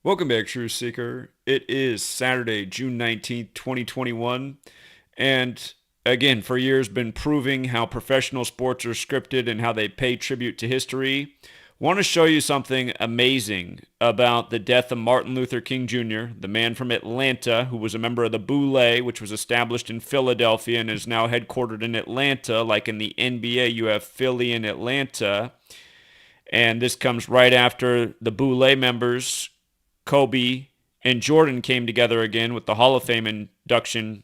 Welcome back, Truth Seeker. It is Saturday, June 19th, 2021. And again, for years been proving how professional sports are scripted and how they pay tribute to history. Want to show you something amazing about the death of Martin Luther King Jr., the man from Atlanta who was a member of the Boule, which was established in Philadelphia and is now headquartered in Atlanta. Like in the NBA, you have Philly and Atlanta. And this comes right after the Boule members Kobe and Jordan came together again with the Hall of Fame induction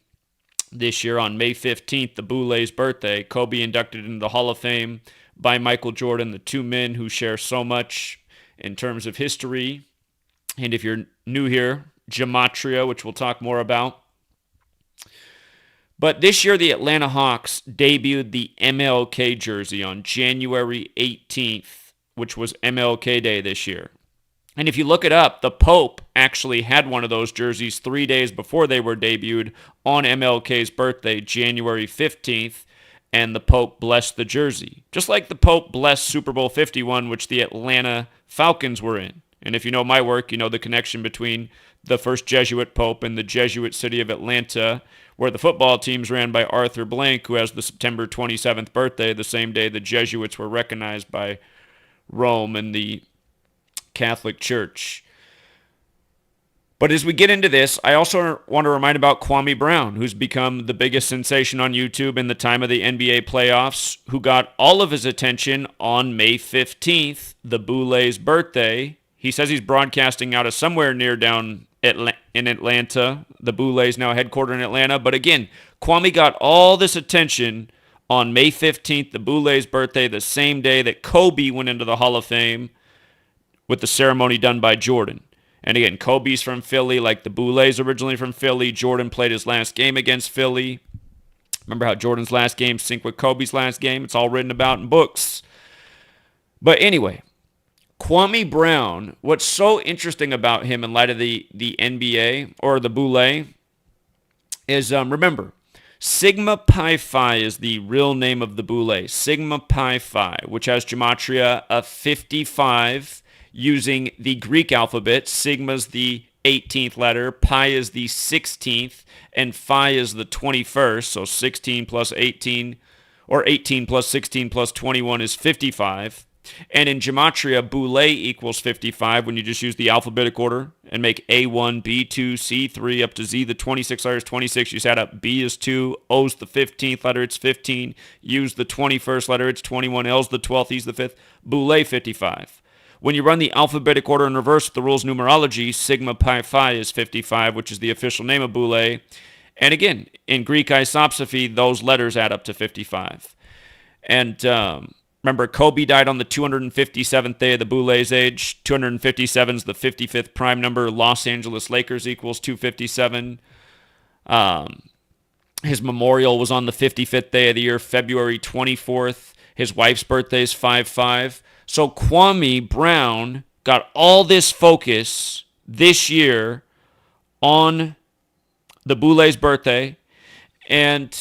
this year on May 15th, the Boule's birthday. Kobe inducted into the Hall of Fame by Michael Jordan, the two men who share so much in terms of history. And if you're new here, gematria, which we'll talk more about. But this year, the Atlanta Hawks debuted the MLK jersey on January 18th, which was MLK Day this year. And if you look it up, the Pope actually had one of those jerseys 3 days before they were debuted on MLK's birthday, January 15th, and the Pope blessed the jersey. Just like the Pope blessed Super Bowl 51, which the Atlanta Falcons were in. And if you know my work, you know the connection between the first Jesuit Pope and the Jesuit city of Atlanta, where the football team's ran by Arthur Blank, who has the September 27th birthday, the same day the Jesuits were recognized by Rome and the Catholic Church. But as we get into this, I also want to remind about Kwame Brown, who's become the biggest sensation on YouTube in the time of the NBA playoffs, who got all of his attention on May 15th, the Boule's birthday. He says he's broadcasting out of somewhere near down in Atlanta. The Boule's now headquartered in Atlanta. But again, Kwame got all this attention on May 15th, the Boule's birthday, the same day that Kobe went into the Hall of Fame, with the ceremony done by Jordan. And again, Kobe's from Philly, like the Boule's originally from Philly. Jordan played his last game against Philly. Remember how Jordan's last game synced with Kobe's last game? It's all written about in books. But anyway, Kwame Brown, what's so interesting about him in light of the NBA or the Boule is, remember, Sigma Pi Phi is the real name of the Boule. Sigma Pi Phi, which has gematria of 55, using the Greek alphabet. Sigma's the 18th letter, pi is the 16th, and phi is the 21st. So 16 plus 18, or 18 plus 16 plus 21 is 55. And in gematria, Boule equals 55 when you just use the alphabetic order and make A1, B2, C3 up to Z. The 26 letters, 26. You just add up. B is 2, O's the 15th letter, it's 15. U's the 21st letter, it's 21. L's the 12th, E's the 5th. Boule 55. When you run the alphabetic order in reverse with the rules numerology, Sigma Pi Phi is 55, which is the official name of Boule. And again, in Greek isopsephy, those letters add up to 55. And remember, Kobe died on the 257th day of the Boule's age. 257 is the 55th prime number. Los Angeles Lakers equals 257. His memorial was on the 55th day of the year, February 24th. His wife's birthday is 5/5. So Kwame Brown got all this focus this year on the Boule's birthday. And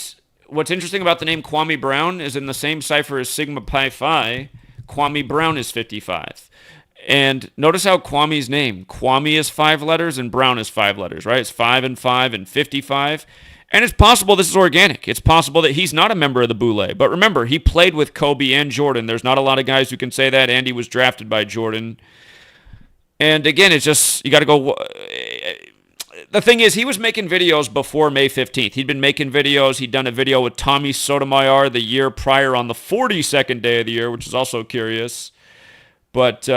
what's interesting about the name Kwame Brown is in the same cipher as Sigma Pi Phi, Kwame Brown is 55. And notice how Kwame's name, Kwame is 5 letters and Brown is 5 letters, right? It's 5 and 5 and 55. And it's possible this is organic. It's possible that he's not a member of the Boule. But remember, he played with Kobe and Jordan. There's not a lot of guys who can say that. Andy was drafted by Jordan. And again, it's just, you got to go. The thing is, he was making videos before May 15th. He'd been making videos. He'd done a video with Tommy Sotomayor the year prior on the 42nd day of the year, which is also curious. But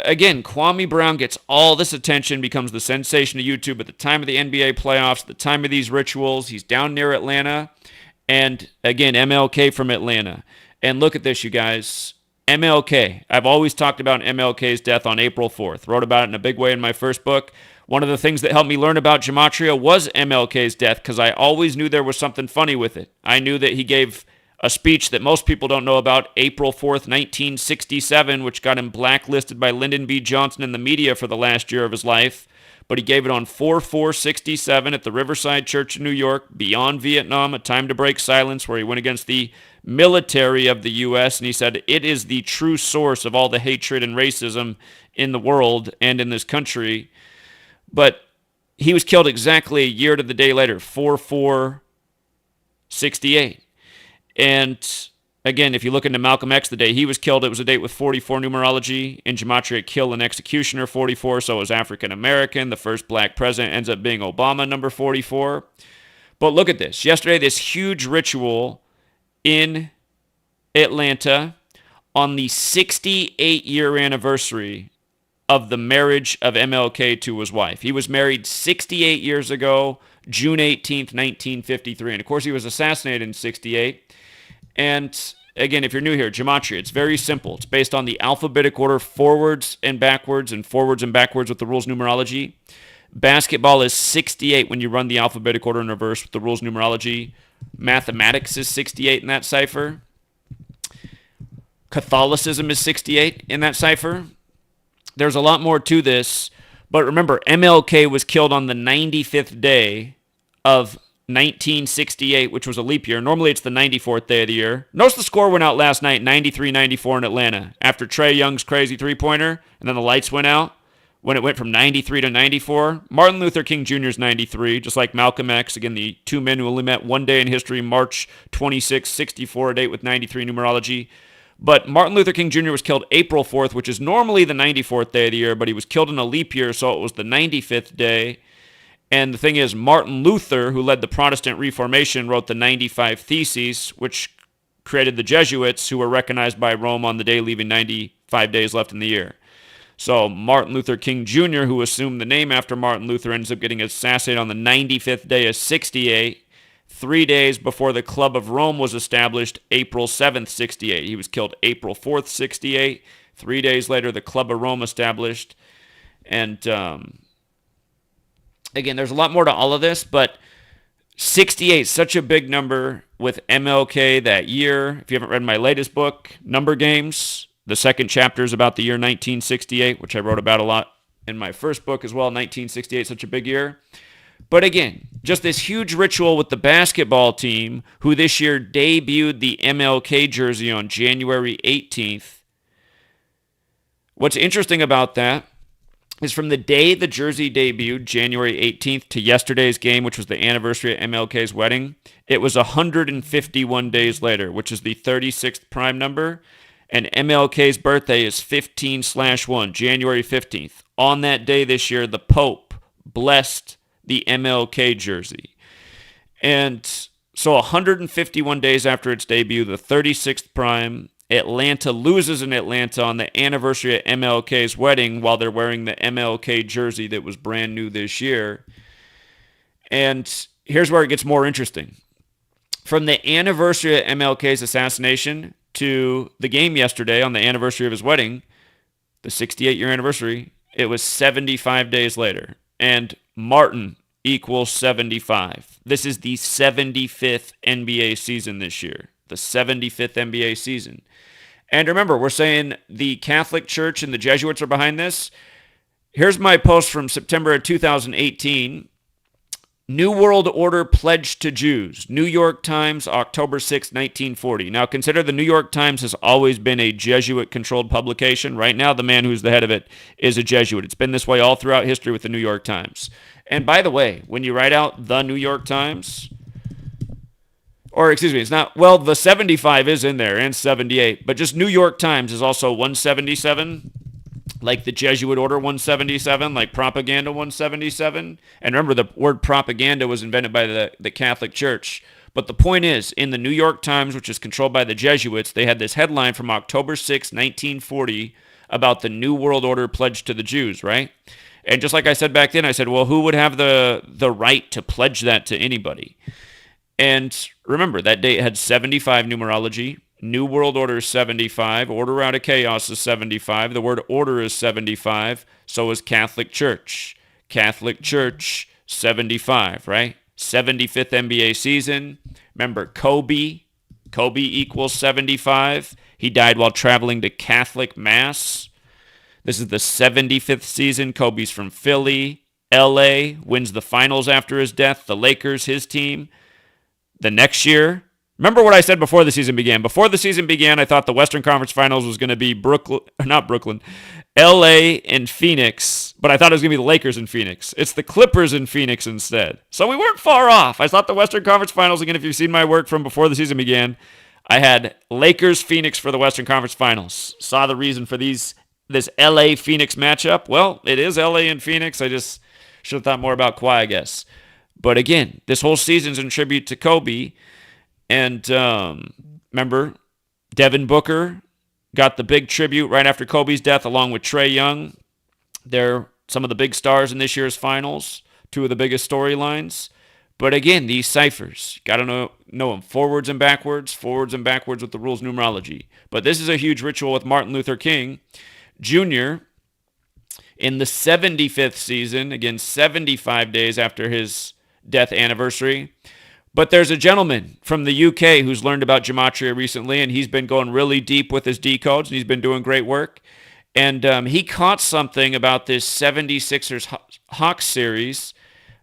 again, Kwame Brown gets all this attention, becomes the sensation of YouTube at the time of the NBA playoffs, the time of these rituals. He's down near Atlanta. And again, MLK from Atlanta. And look at this, you guys. MLK. I've always talked about MLK's death on April 4th. Wrote about it in a big way in my first book. One of the things that helped me learn about gematria was MLK's death, because I always knew there was something funny with it. I knew that he gave a speech that most people don't know about, April 4th, 1967, which got him blacklisted by Lyndon B. Johnson and the media for the last year of his life. But he gave it on 4/4/67 at the Riverside Church in New York, beyond Vietnam, A Time to Break Silence, where he went against the military of the U.S., and he said it is the true source of all the hatred and racism in the world and in this country. But he was killed exactly a year to the day later, 4/4/68. And again, if you look into Malcolm X, the day he was killed, it was a date with 44 numerology. In gematria, kill and executioner, 44, so it was African American. The first black president ends up being Obama, number 44. But look at this. Yesterday, this huge ritual in Atlanta on the 68-year anniversary of the marriage of MLK to his wife. He was married 68 years ago, June 18th, 1953. And of course, he was assassinated in 68. And again, if you're new here, gematria, it's very simple. It's based on the alphabetic order, forwards and backwards with the rules numerology. Basketball is 68 when you run the alphabetic order in reverse with the rules numerology. Mathematics is 68 in that cipher. Catholicism is 68 in that cipher. There's a lot more to this, but remember, MLK was killed on the 95th day of 1968, which was a leap year. Normally it's the 94th day of the year. Notice the score went out last night, 93-94 in Atlanta, after Trae Young's crazy three-pointer, and then the lights went out when it went from 93 to 94. Martin Luther King Jr.'s 93, just like Malcolm X. Again, the two men who only met one day in history, March 26, 64, a date with 93 numerology. But Martin Luther King Jr. was killed April 4th, which is normally the 94th day of the year, but he was killed in a leap year, so it was the 95th day. And the thing is, Martin Luther, who led the Protestant Reformation, wrote the 95 Theses, which created the Jesuits, who were recognized by Rome on the day leaving 95 days left in the year. So Martin Luther King Jr., who assumed the name after Martin Luther, ends up getting assassinated on the 95th day of 68, 3 days before the Club of Rome was established, April 7th, 68. He was killed April 4th, 68. 3 days later, the Club of Rome established. And again, there's a lot more to all of this, but 68, such a big number with MLK that year. If you haven't read my latest book, Number Games, the second chapter is about the year 1968, which I wrote about a lot in my first book as well, 1968, such a big year. But again, just this huge ritual with the basketball team, who this year debuted the MLK jersey on January 18th. What's interesting about that is from the day the jersey debuted, January 18th, to yesterday's game, which was the anniversary of MLK's wedding, it was 151 days later, which is the 36th prime number. And MLK's birthday is 15/1, January 15th. On that day this year, the Pope blessed the MLK jersey. And so 151 days after its debut, the 36th prime, Atlanta loses in Atlanta on the anniversary of MLK's wedding while they're wearing the MLK jersey that was brand new this year. And here's where it gets more interesting. From the anniversary of MLK's assassination to the game yesterday on the anniversary of his wedding, the 68-year anniversary, it was 75 days later. And Martin equals 75. This is the 75th NBA season this year. The 75th NBA season. And remember, we're saying the Catholic Church and the Jesuits are behind this. Here's my post from September of 2018. New World Order pledged to Jews. New York Times, October 6, 1940. Now, consider the New York Times has always been a Jesuit-controlled publication. Right now, the man who's the head of it is a Jesuit. It's been this way all throughout history with the New York Times. And by the way, when you write out the New York Times, or excuse me, it's not, well, the 75 is in there and 78, but just New York Times is also 177. Like the Jesuit Order 177, like Propaganda 177. And remember, the word propaganda was invented by the Catholic Church. But the point is, in the New York Times, which is controlled by the Jesuits, they had this headline from October 6, 1940 about the New World Order pledge to the Jews, right? And just like I said back then, I said, well, who would have the right to pledge that to anybody? And remember, that date had 75 numerology. New World Order is 75. Order out of chaos is 75. The word order is 75. So is Catholic Church. Catholic Church, 75, right? 75th NBA season. Remember, Kobe. Kobe equals 75. He died while traveling to Catholic Mass. This is the 75th season. Kobe's from Philly. LA wins the finals after his death. The Lakers, his team. The next year, Remember what I said before the season began. Before the season began, I thought the Western Conference Finals was going to be LA and Phoenix, but I thought it was going to be the Lakers and Phoenix. It's the Clippers and Phoenix instead. So we weren't far off. I thought the Western Conference Finals, again, if you've seen my work from before the season began, I had Lakers Phoenix for the Western Conference Finals. Saw the reason for this LA Phoenix matchup. Well, it is LA and Phoenix. I just should have thought more about Kawhi, I guess. But again, this whole season's in tribute to Kobe. And remember, Devin Booker got the big tribute right after Kobe's death, along with Trae Young. They're some of the big stars in this year's finals, two of the biggest storylines. But again, these ciphers, got to know them forwards and backwards with the rules numerology. But this is a huge ritual with Martin Luther King Jr. in the 75th season, again, 75 days after his death anniversary. But there's a gentleman from the UK who's learned about gematria recently, and he's been going really deep with his decodes, and he's been doing great work. And he caught something about this 76ers Hawks series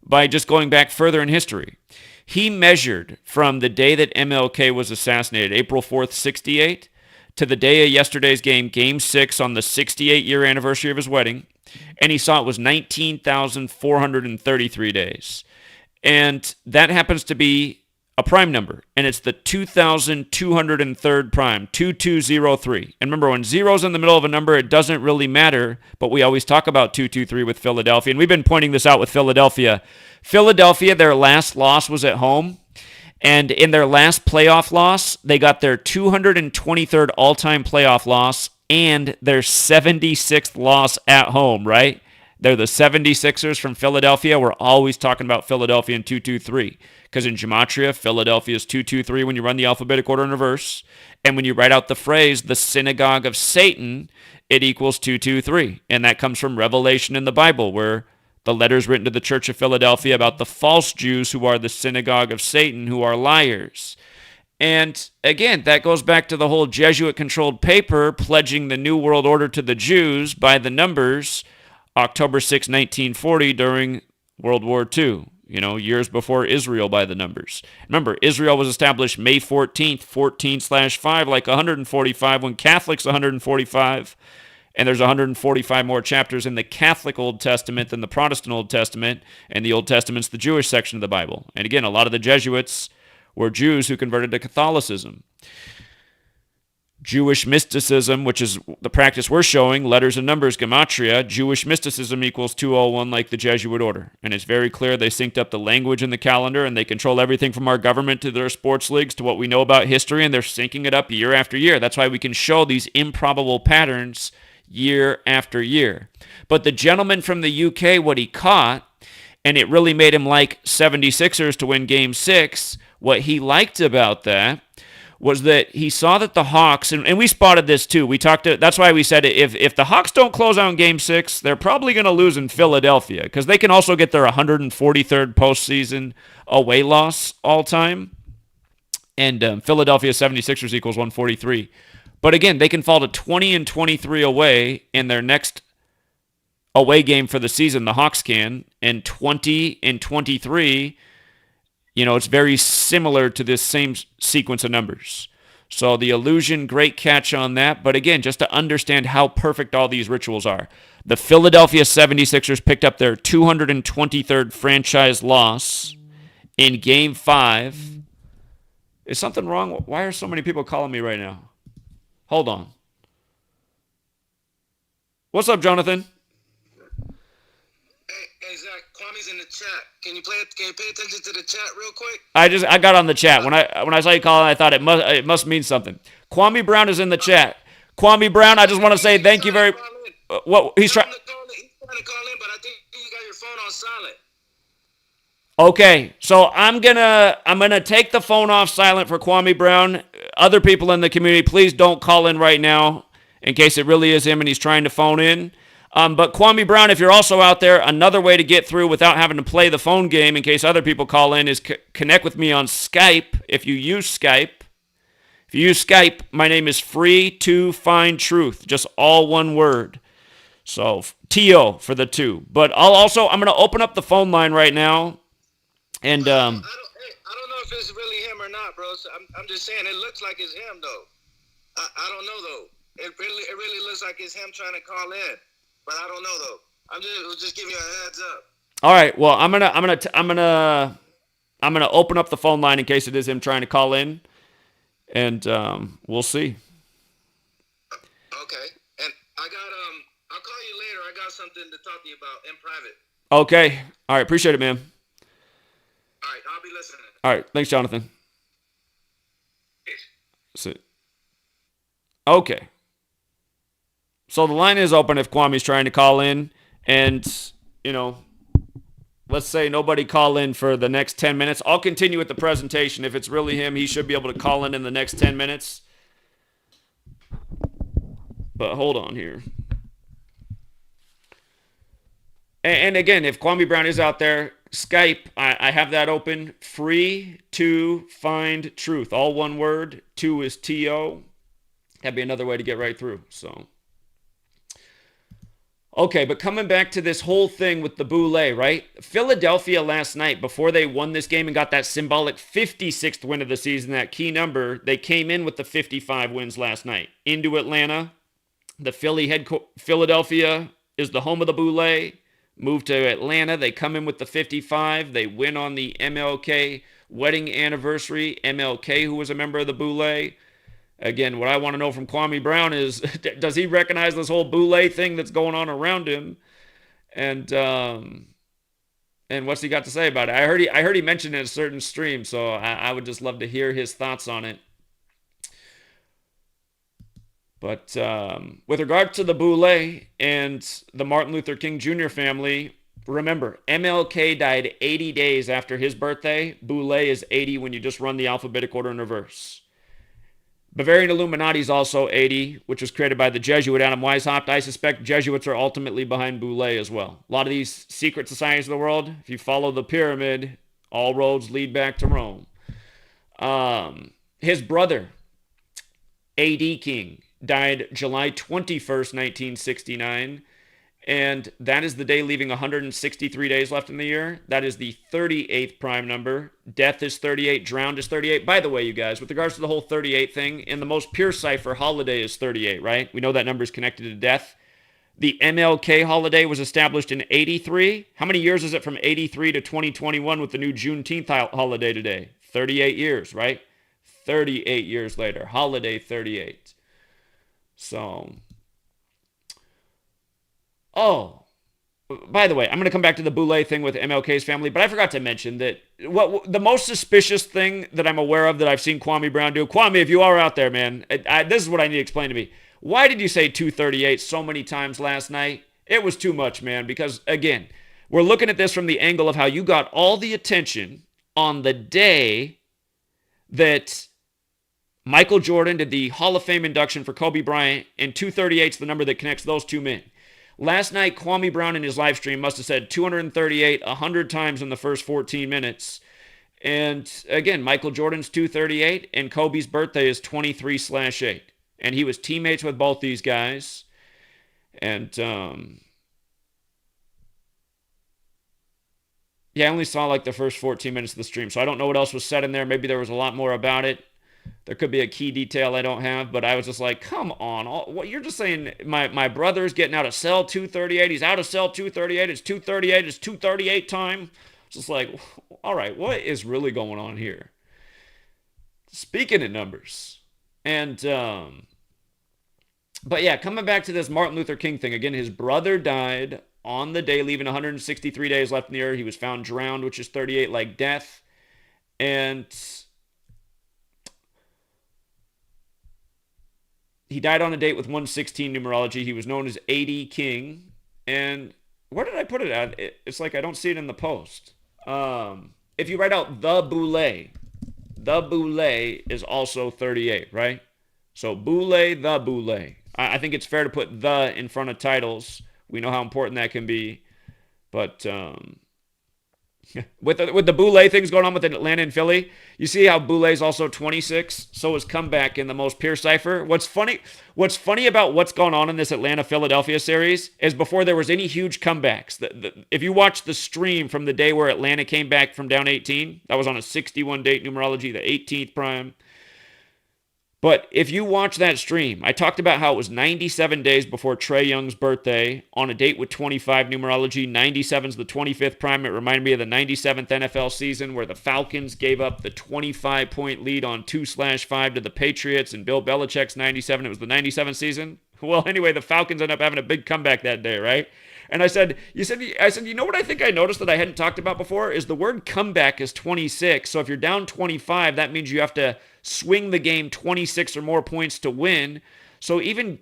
by just going back further in history. He measured from the day that MLK was assassinated, April 4th, 68, to the day of yesterday's game, Game 6 on the 68-year anniversary of his wedding, and he saw it was 19,433 days. And that happens to be a prime number, and it's the 2,203rd prime, 2203. And remember, when zero's in the middle of a number, it doesn't really matter, but we always talk about 223 with Philadelphia, and we've been pointing this out with Philadelphia. Philadelphia, their last loss was at home, and in their last playoff loss, they got their 223rd all-time playoff loss and their 76th loss at home, right? They're the 76ers from Philadelphia. We're always talking about Philadelphia in 223 because in gematria, Philadelphia is 223 when you run the alphabetic order in reverse. And when you write out the phrase, the synagogue of Satan, it equals 223. And that comes from Revelation in the Bible, where the letters written to the Church of Philadelphia about the false Jews who are the synagogue of Satan, who are liars. And again, that goes back to the whole Jesuit-controlled paper pledging the New World Order to the Jews by the numbers, October 6, 1940, during World War II, years before Israel by the numbers. Remember, Israel was established May 14th, 14/5, like 145, when Catholics 145, and there's 145 more chapters in the Catholic Old Testament than the Protestant Old Testament, and the Old Testament's the Jewish section of the Bible. And again, a lot of the Jesuits were Jews who converted to Catholicism. Jewish mysticism, which is the practice we're showing, letters and numbers, gematria, Jewish mysticism equals 201 like the Jesuit order. And it's very clear they synced up the language in the calendar, and they control everything from our government to their sports leagues to what we know about history, and they're syncing it up year after year. That's why we can show these improbable patterns year after year. But the gentleman from the UK, what he caught, and it really made him like 76ers to win Game 6, what he liked about that was that he saw that the Hawks, and we spotted this too. That's why we said if the Hawks don't close out in Game 6, they're probably going to lose in Philadelphia because they can also get their 143rd postseason away loss all time. And Philadelphia 76ers equals 143. But again, they can fall to 20-23 away in their next away game for the season, the Hawks can, and 20-23. It's very similar to this same sequence of numbers. So the illusion, great catch on that. But again, just to understand how perfect all these rituals are. The Philadelphia 76ers picked up their 223rd franchise loss in Game 5. Is something wrong? Why are so many people calling me right now? Hold on. What's up, Jonathan? Hey, Zach, Kwame's in the chat. Can you pay attention to the chat real quick? I got on the chat. When I saw you calling, I thought it must mean something. Kwame Brown is in the chat. Kwame Brown, I just want to say thank you very he's trying to call in, but I think you got your phone on silent. Okay, so I'm gonna take the phone off silent for Kwame Brown. Other people in the community, please don't call in right now in case it really is him and he's trying to phone in. But Kwame Brown, if you're also out there, another way to get through without having to play the phone game in case other people call in is connect with me on Skype. If you use Skype, my name is Free to Find Truth, just all one word. So T-O for the two. But I'm going to open up the phone line right now. And I don't know if it's really him or not. not, bro. So I'm just saying it looks like it's him though. I don't know though. It really looks like it's him trying to call in, but I don't know though. Was just giving you a heads up. All right. Well, I'm gonna open up the phone line in case it is him trying to call in, and we'll see. Okay. And I'll call you later. I got something to talk to you about in private. Okay. All right. Appreciate it, man. All right. I'll be listening. All right. Thanks, Jonathan. Peace. See. Okay. So the line is open if Kwame's trying to call in, and let's say nobody call in for the next 10 minutes. I'll continue with the presentation. If it's really him, he should be able to call in the next 10 minutes. But hold on here. And again, if Kwame Brown is out there, Skype, I have that open. Free to find truth. All one word. 2 is T-O. That'd be another way to get right through. So, okay, but coming back to this whole thing with the Boule, right? Philadelphia last night, before they won this game and got that symbolic 56th win of the season, that key number, they came in with the 55 wins last night into Atlanta. The Philadelphia is the home of the Boule. Moved to Atlanta. They come in with the 55. They win on the MLK wedding anniversary. MLK, who was a member of the Boule. Again, what I want to know from Kwame Brown is, does he recognize this whole Boule thing that's going on around him? And what's he got to say about it? I heard he mentioned it in a certain stream, so I would just love to hear his thoughts on it. But with regard to the Boule and the Martin Luther King Jr. family, remember, MLK died 80 days after his birthday. Boule is 80 when you just run the alphabetic order in reverse. Bavarian Illuminati is also 80, which was created by the Jesuit Adam Weishaupt. I suspect Jesuits are ultimately behind Boule as well. A lot of these secret societies of the world, if you follow the pyramid, all roads lead back to Rome. His brother, A.D. King, died July 21st, 1969, and that is the day leaving 163 days left in the year. That is the 38th prime number. Death is 38, drowned is 38. By the way, you guys, with regards to the whole 38 thing, in the most pure cipher, holiday is 38, right? We know that number is connected to death. The MLK holiday was established in 83. How many years is it from 83 to 2021 with the new Juneteenth holiday today? 38 years, right? 38 years later. Holiday 38. So, by the way, I'm going to come back to the Boule thing with MLK's family, but I forgot to mention that the most suspicious thing that I'm aware of that I've seen Kwame Brown do. Kwame, if you are out there, man, this is what I need to explain to me. Why did you say 238 so many times last night? It was too much, man, because, again, we're looking at this from the angle of how you got all the attention on the day that Michael Jordan did the Hall of Fame induction for Kobe Bryant, and 238 is the number that connects those two men. Last night, Kwame Brown in his live stream must have said 238 100 times in the first 14 minutes. And again, Michael Jordan's 238, and Kobe's birthday is 23/8. And he was teammates with both these guys. And yeah, I only saw like the first 14 minutes of the stream, so I don't know what else was said in there. Maybe there was a lot more about it. There could be a key detail I don't have, but I was just like, come on. What you're just saying, my brother's getting out of cell 238. He's out of cell 238. It's 238. It's 238 time. It's just like, all right, what is really going on here? Speaking of numbers. And, but yeah, coming back to this Martin Luther King thing. Again, his brother died on the day, leaving 163 days left in the year. He was found drowned, which is 38 like death. And he died on a date with 116 numerology. He was known as A.D. King. And where did I put it at? It's like I don't see it in the post. If you write out the Boule is also 38, right? So Boule, the Boule. I think it's fair to put the in front of titles. We know how important that can be. But With the Boule things going on with Atlanta and Philly, you see how Boule's also 26. So is comeback in the most pure cipher. What's funny about what's gone on in this Atlanta Philadelphia series is before there was any huge comebacks. If you watch the stream from the day where Atlanta came back from down 18, that was on a 61 date numerology, the 18th prime. But if you watch that stream, I talked about how it was 97 days before Trae Young's birthday on a date with 25 numerology. 97 is the 25th prime. It reminded me of the 97th NFL season where the Falcons gave up the 25-point lead on 2/5 to the Patriots and Bill Belichick's 97. It was the 97 season. Well, anyway, the Falcons ended up having a big comeback that day, right? And I said, you know what I think I noticed that I hadn't talked about before is the word comeback is 26. So if you're down 25, that means you have to swing the game 26 or more points to win. So even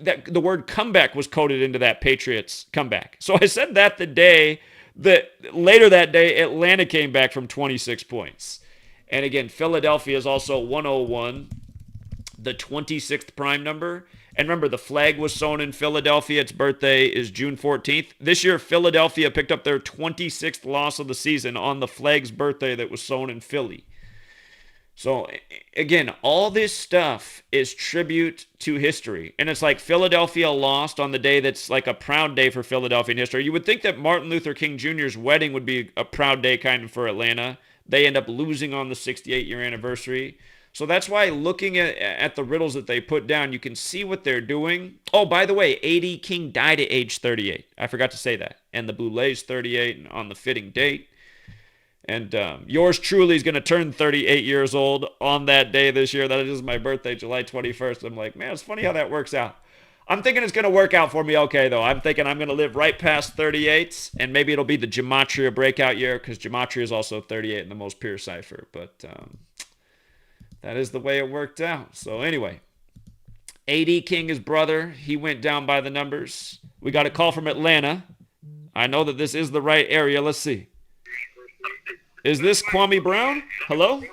that the word comeback was coded into that Patriots comeback. So I said that the day that later that day, Atlanta came back from 26 points. And again, Philadelphia is also 101, the 26th prime number. And remember, the flag was sewn in Philadelphia. Its birthday is June 14th. This year, Philadelphia picked up their 26th loss of the season on the flag's birthday that was sewn in Philly. So, again, all this stuff is tribute to history. And it's like Philadelphia lost on the day that's like a proud day for Philadelphia history. You would think that Martin Luther King Jr.'s wedding would be a proud day kind of for Atlanta. They end up losing on the 68-year anniversary. So that's why looking at the riddles that they put down, you can see what they're doing. Oh, by the way, A.D. King died at age 38. I forgot to say that. And the Boule's 38 on the fitting date. And yours truly is going to turn 38 years old on that day this year. That is my birthday, July 21st. I'm like, man, it's funny how that works out. I'm thinking it's going to work out for me okay, though. I'm thinking I'm going to live right past 38, and maybe it'll be the Gematria breakout year, because Gematria is also 38 in the most pure cipher. But that is the way it worked out. So anyway, A.D. King, his brother, he went down by the numbers. We got a call from Atlanta. I know that this is the right area. Let's see. Is this Kwame Brown? Hello?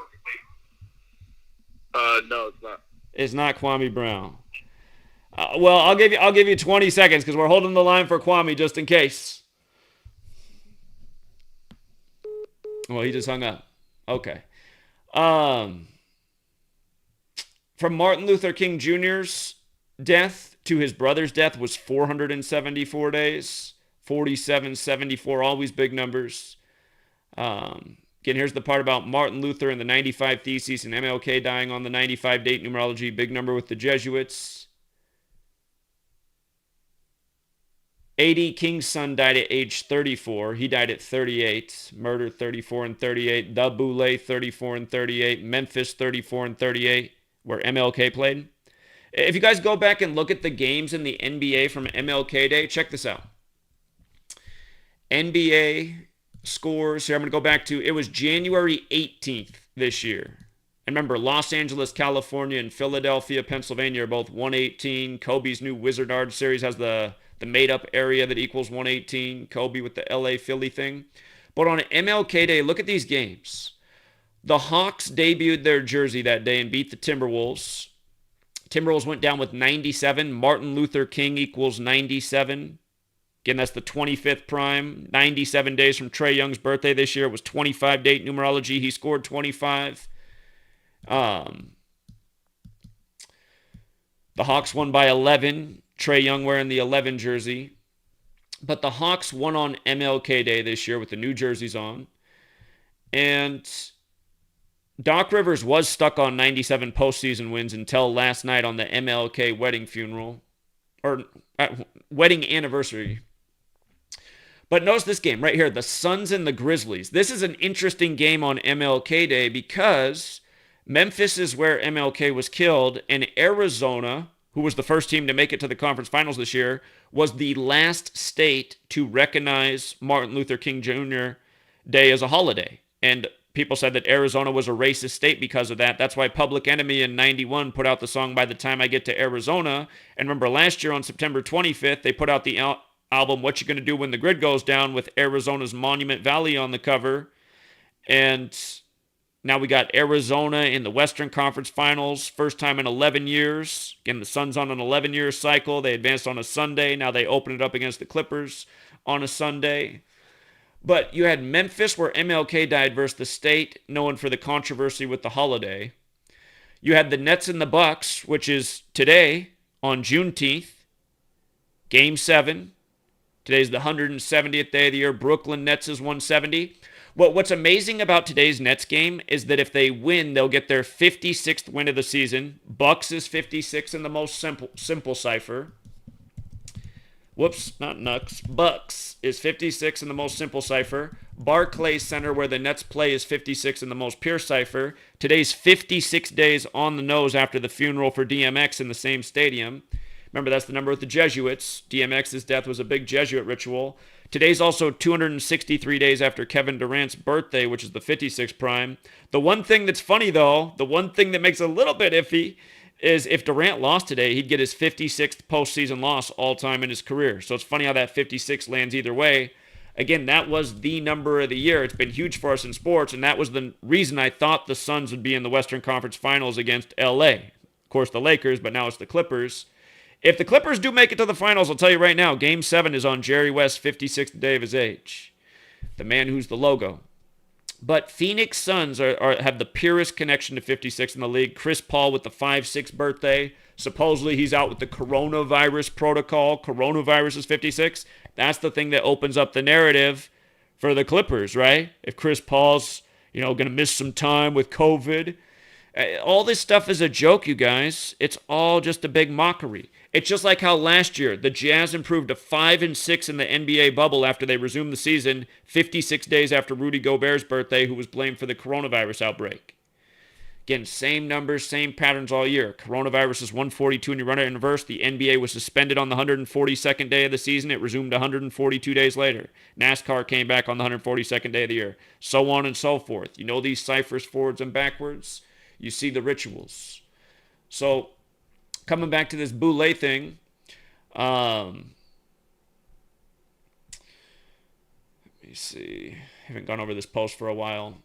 No, it's not. It's not Kwame Brown. Well, I'll give you 20 seconds because we're holding the line for Kwame just in case. Well, he just hung up. Okay. From Martin Luther King Jr.'s death to his brother's death was 474 days. 4774, always big numbers. Again, here's the part about Martin Luther and the 95 Theses and MLK dying on the 95 date numerology, big number with the Jesuits. A.D. King's son died at age 34. He died at 38. Murder 34 and 38. The Boule 34 and 38. Memphis 34 and 38. Where MLK played. If you guys go back and look at the games in the NBA from MLK Day, check this out. NBA scores, here I'm going to go back to, it was January 18th this year. And remember, Los Angeles, California, and Philadelphia, Pennsylvania are both 118. Kobe's new Wizardard series has the made-up area that equals 118. Kobe with the LA Philly thing. But on MLK Day, look at these games. The Hawks debuted their jersey that day and beat the Timberwolves. Timberwolves went down with 97. Martin Luther King equals 97. Again, that's the 25th prime. 97 days from Trae Young's birthday this year. It was 25 date numerology. He scored 25. The Hawks won by 11. Trae Young wearing the 11 jersey. But the Hawks won on MLK Day this year with the new jerseys on. And Doc Rivers was stuck on 97 postseason wins until last night on the MLK wedding funeral, or wedding anniversary. But notice this game right here, the Suns and the Grizzlies. This is an interesting game on MLK Day because Memphis is where MLK was killed, and Arizona, who was the first team to make it to the conference finals this year, was the last state to recognize Martin Luther King Jr. Day as a holiday. And people said that Arizona was a racist state because of that. That's why Public Enemy in 91 put out the song By the Time I Get to Arizona. And remember last year on September 25th, they put out the album What You Gonna Do When the Grid Goes Down with Arizona's Monument Valley on the cover. And now we got Arizona in the Western Conference Finals, first time in 11 years. Again, the Suns on an 11-year cycle. They advanced on a Sunday. Now they open it up against the Clippers on a Sunday. But you had Memphis, where MLK died, versus the State, known for the controversy with the holiday. You had the Nets and the Bucks, which is today on Juneteenth, Game 7. Today's the 170th day of the year. Brooklyn Nets is 170. What's amazing about today's Nets game is that if they win, they'll get their 56th win of the season. Bucks is 56 in the most simple cipher. Whoops, not Nux. Bucks is 56 in the most simple cipher. Barclays Center, where the Nets play, is 56 in the most pure cipher. Today's 56 days on the nose after the funeral for DMX in the same stadium. Remember, that's the number with the Jesuits. DMX's death was a big Jesuit ritual. Today's also 263 days after Kevin Durant's birthday, which is the 56th prime. The one thing that's funny, though, the one thing that makes it a little bit iffy, is if Durant lost today, he'd get his 56th postseason loss all time in his career. So it's funny how that 56 lands either way. Again, that was the number of the year. It's been huge for us in sports, and that was the reason I thought the Suns would be in the Western Conference Finals against LA. Of course, the Lakers, but now it's the Clippers. If the Clippers do make it to the finals, I'll tell you right now, Game 7 is on Jerry West's 56th day of his age. The man who's the logo. But Phoenix Suns have the purest connection to 56 in the league. Chris Paul with the 5-6 birthday. Supposedly he's out with the coronavirus protocol. Coronavirus is 56. That's the thing that opens up the narrative for the Clippers, right? If Chris Paul's, going to miss some time with COVID. All this stuff is a joke, you guys. It's all just a big mockery. It's just like how last year the Jazz improved to 5-6 in the NBA bubble after they resumed the season 56 days after Rudy Gobert's birthday, who was blamed for the coronavirus outbreak. Again, same numbers, same patterns all year. Coronavirus is 142 and you run it in reverse. The NBA was suspended on the 142nd day of the season. It resumed 142 days later. NASCAR came back on the 142nd day of the year. So on and so forth. You know these ciphers forwards and backwards? You see the rituals. So, coming back to this Boule thing, let me see. I haven't gone over this post for a while.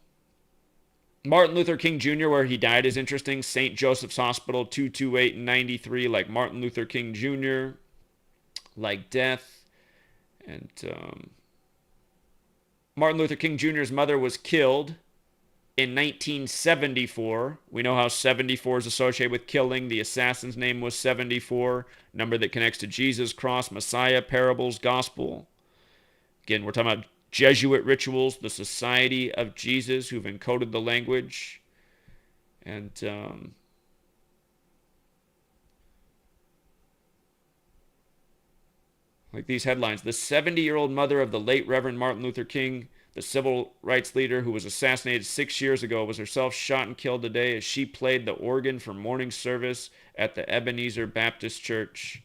Martin Luther King Jr., where he died, is interesting. St. Joseph's Hospital, 228 and 93, like Martin Luther King Jr., like death. And Martin Luther King Jr.'s mother was killed in 1974. We know how 74 is associated with killing. The assassin's name was 74, number that connects to Jesus, cross, Messiah, parables, gospel. Again, we're talking about Jesuit rituals, the Society of Jesus, who've encoded the language. And like these headlines, the 70-year-old mother of the late Reverend Martin Luther King, the civil rights leader who was assassinated 6 years ago, was herself shot and killed today as she played the organ for morning service at the Ebenezer Baptist Church.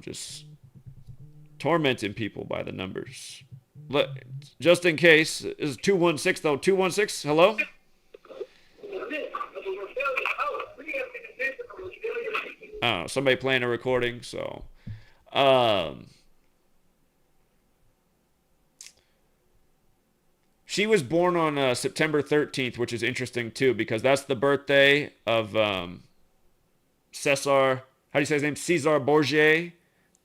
Just tormenting people by the numbers. Just in case, is 216 though? 216, hello? Oh, somebody playing a recording, so. She was born on September 13th, which is interesting too, because that's the birthday of Cesar, how do you say his name? Cesar Borgia,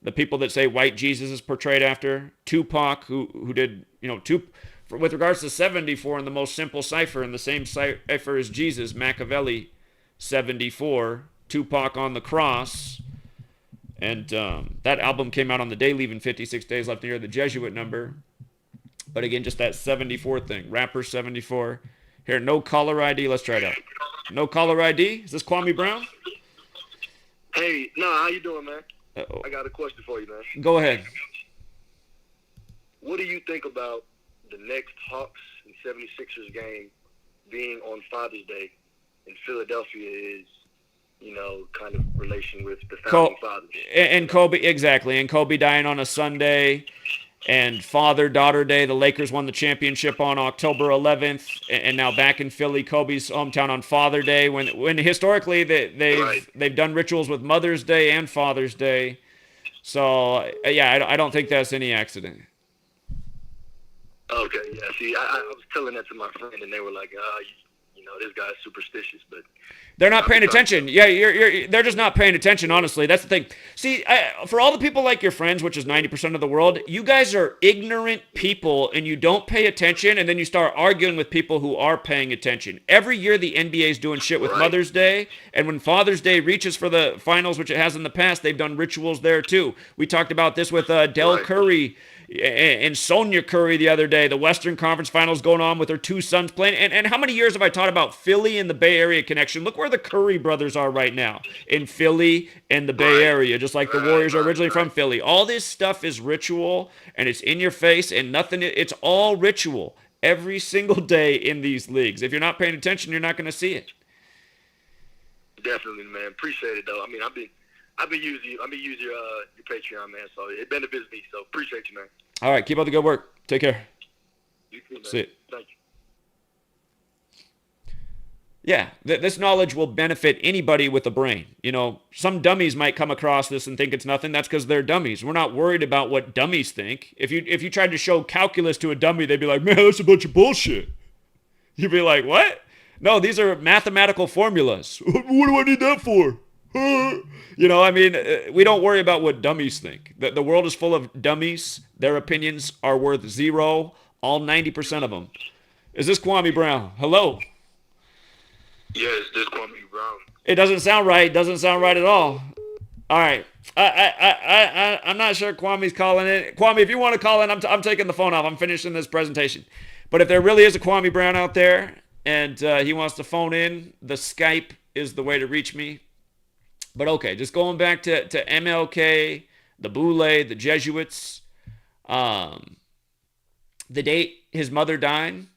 the people that say white Jesus is portrayed after. Tupac, who did, with regards to 74 in the most simple cipher, in the same cipher as Jesus, Machiavelli, 74, Tupac on the cross. And that album came out on the day, leaving 56 days left near the Jesuit number. But again, just that 74 thing. Rapper 74. Here, no caller ID. Let's try it out. No caller ID? Is this Kwame Brown? Hey, no, how you doing, man? Uh-oh. I got a question for you, man. Go ahead. What do you think about the next Hawks and 76ers game being on Father's Day in Philadelphia is, kind of relation with the founding fathers? And Kobe, exactly. And Kobe dying on a Sunday. And Father-Daughter Day, the Lakers won the championship on October 11th, and now back in Philly, Kobe's hometown on Father Day. When historically they've done rituals with Mother's Day and Father's Day, so yeah, I don't think that's any accident. Okay, yeah. See, I was telling that to my friend, and they were like, This guy's superstitious, but they're not paying attention. Yeah, they're just not paying attention, honestly. That's the thing. See, for all the people like your friends, which is 90% of the world, you guys are ignorant people and you don't pay attention, and then you start arguing with people who are paying attention. Every year the NBA is doing shit with Mother's Day, and when Father's Day reaches for the finals, which it has in the past, they've done rituals there too. We talked about this with Del Curry and Sonia Curry the other day, the Western Conference Finals going on with her two sons playing. And how many years have I taught about Philly and the Bay Area connection? Look where the Curry brothers are right now, in Philly and the Bay Area, just like the Warriors are originally from Philly. All this stuff is ritual, and it's in your face, and nothing. It's all ritual every single day in these leagues. If you're not paying attention, you're not going to see it. Definitely, man. Appreciate it, though. I mean, I've been using your Patreon, man. So it benefits me. So appreciate you, man. All right, keep up the good work. Take care. You too, man. See it. Thank you. Yeah, this knowledge will benefit anybody with a brain. Some dummies might come across this and think it's nothing. That's because they're dummies. We're not worried about what dummies think. If you tried to show calculus to a dummy, they'd be like, man, that's a bunch of bullshit. You'd be like, what? No, these are mathematical formulas. What do I need that for? We don't worry about what dummies think. The world is full of dummies. Their opinions are worth zero, all 90% of them. Is this Kwame Brown? Hello? Yes, this Kwame Brown. It doesn't sound right. Doesn't sound right at all. All right. I'm not sure Kwame's calling in. Kwame, if you want to call in, I'm taking the phone off. I'm finishing this presentation. But if there really is a Kwame Brown out there and he wants to phone in, the Skype is the way to reach me. But okay, just going back to MLK, the Boule, the Jesuits, the date his mother died,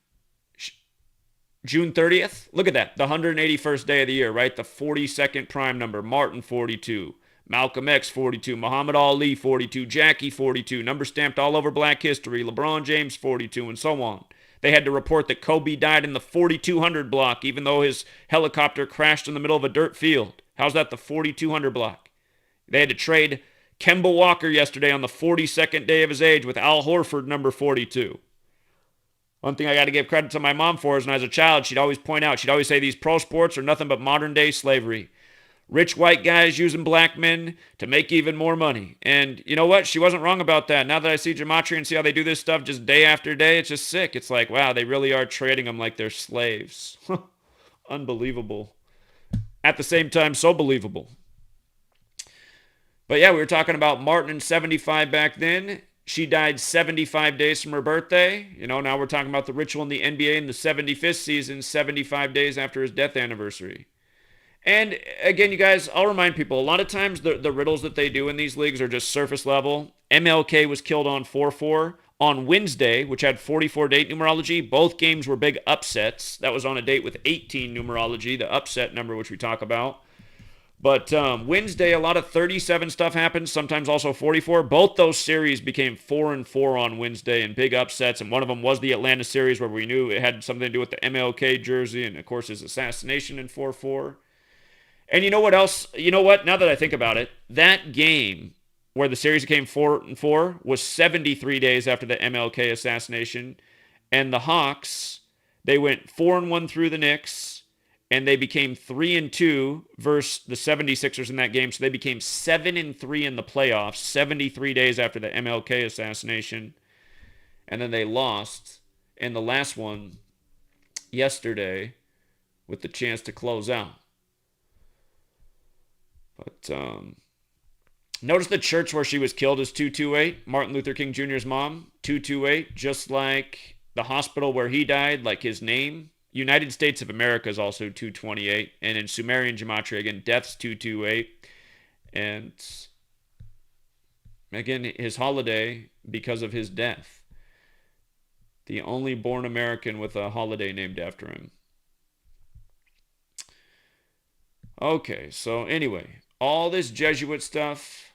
June 30th. Look at that, the 181st day of the year, right? The 42nd prime number, Martin 42, Malcolm X 42, Muhammad Ali 42, Jackie 42, number stamped all over Black history, LeBron James 42, and so on. They had to report that Kobe died in the 4200 block, even though his helicopter crashed in the middle of a dirt field. How's that the 4200 block? They had to trade Kemba Walker yesterday on the 42nd day of his age with Al Horford, number 42. One thing I got to give credit to my mom for is when I was a child, she'd always point out, she'd always say these pro sports are nothing but modern day slavery. Rich white guys using black men to make even more money. And you know what? She wasn't wrong about that. Now that I see gematria and see how they do this stuff just day after day, it's just sick. It's like, wow, they really are trading them like they're slaves. Unbelievable. At the same time, so believable. But yeah, we were talking about Martin in 75 back then. She died 75 days from her birthday. Now we're talking about the ritual in the NBA in the 75th season, 75 days after his death anniversary. And again, you guys, I'll remind people, a lot of times the riddles that they do in these leagues are just surface level. MLK was killed on 4-4. On Wednesday, which had 44 date numerology, both games were big upsets. That was on a date with 18 numerology, the upset number, which we talk about. But Wednesday, a lot of 37 stuff happened, sometimes also 44. Both those series became 4-4 on Wednesday and big upsets, and one of them was the Atlanta series where we knew it had something to do with the MLK jersey and, of course, his assassination in 4-4. And you know what else? You know what? Now that I think about it, that game where the series became 4-4 was 73 days after the MLK assassination. And the Hawks, they went 4-1 through the Knicks, and they became 3-2 versus the 76ers in that game. So they became 7-3 in the playoffs, 73 days after the MLK assassination. And then they lost in the last one yesterday with the chance to close out. But notice the church where she was killed is 228. Martin Luther King Jr.'s mom, 228. Just like the hospital where he died, like his name. United States of America is also 228. And in Sumerian gematria, again, death's 228. And again, his holiday because of his death. The only born American with a holiday named after him. Okay, so anyway, all this Jesuit stuff.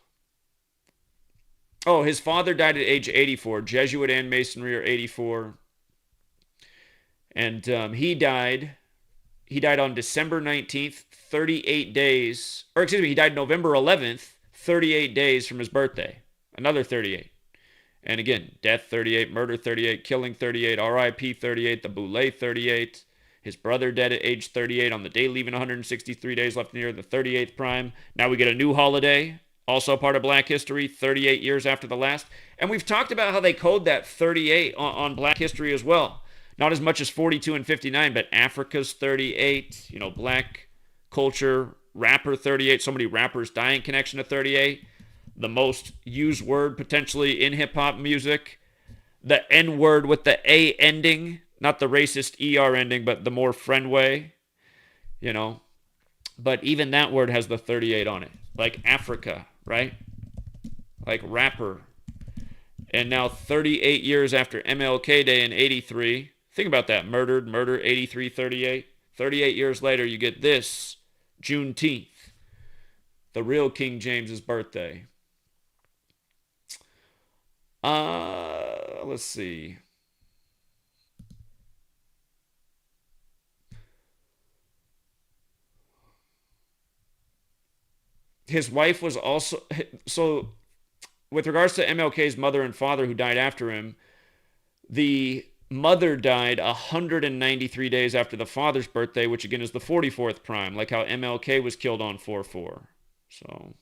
Oh, his father died at age 84. Jesuit and Masonry are 84. And he died on December 19th, 38 days. Or excuse me, he died November 11th, 38 days from his birthday. Another 38. And again, death 38, murder 38, killing 38, RIP 38, the Boule 38. His brother dead at age 38 on the day leaving 163 days left in the year, the 38th prime. Now we get a new holiday, also part of Black history, 38 years after the last. And we've talked about how they code that 38 on Black history as well. Not as much as 42 and 59, but Africa's 38, Black culture, rapper 38, so many rappers die in connection to 38. The most used word potentially in hip-hop music. The N word with the A ending, not the racist ER ending, but the more friend way, But even that word has the 38 on it. Like Africa, right? Like rapper. And now 38 years after MLK Day in 83, think about that. Murder, 83, 38. 38 years later, you get this, Juneteenth, the real King James's birthday. Let's see. His wife was also, so with regards to MLK's mother and father who died after him, the mother died 193 days after the father's birthday, which again is the 44th prime, like how MLK was killed on 4/4. So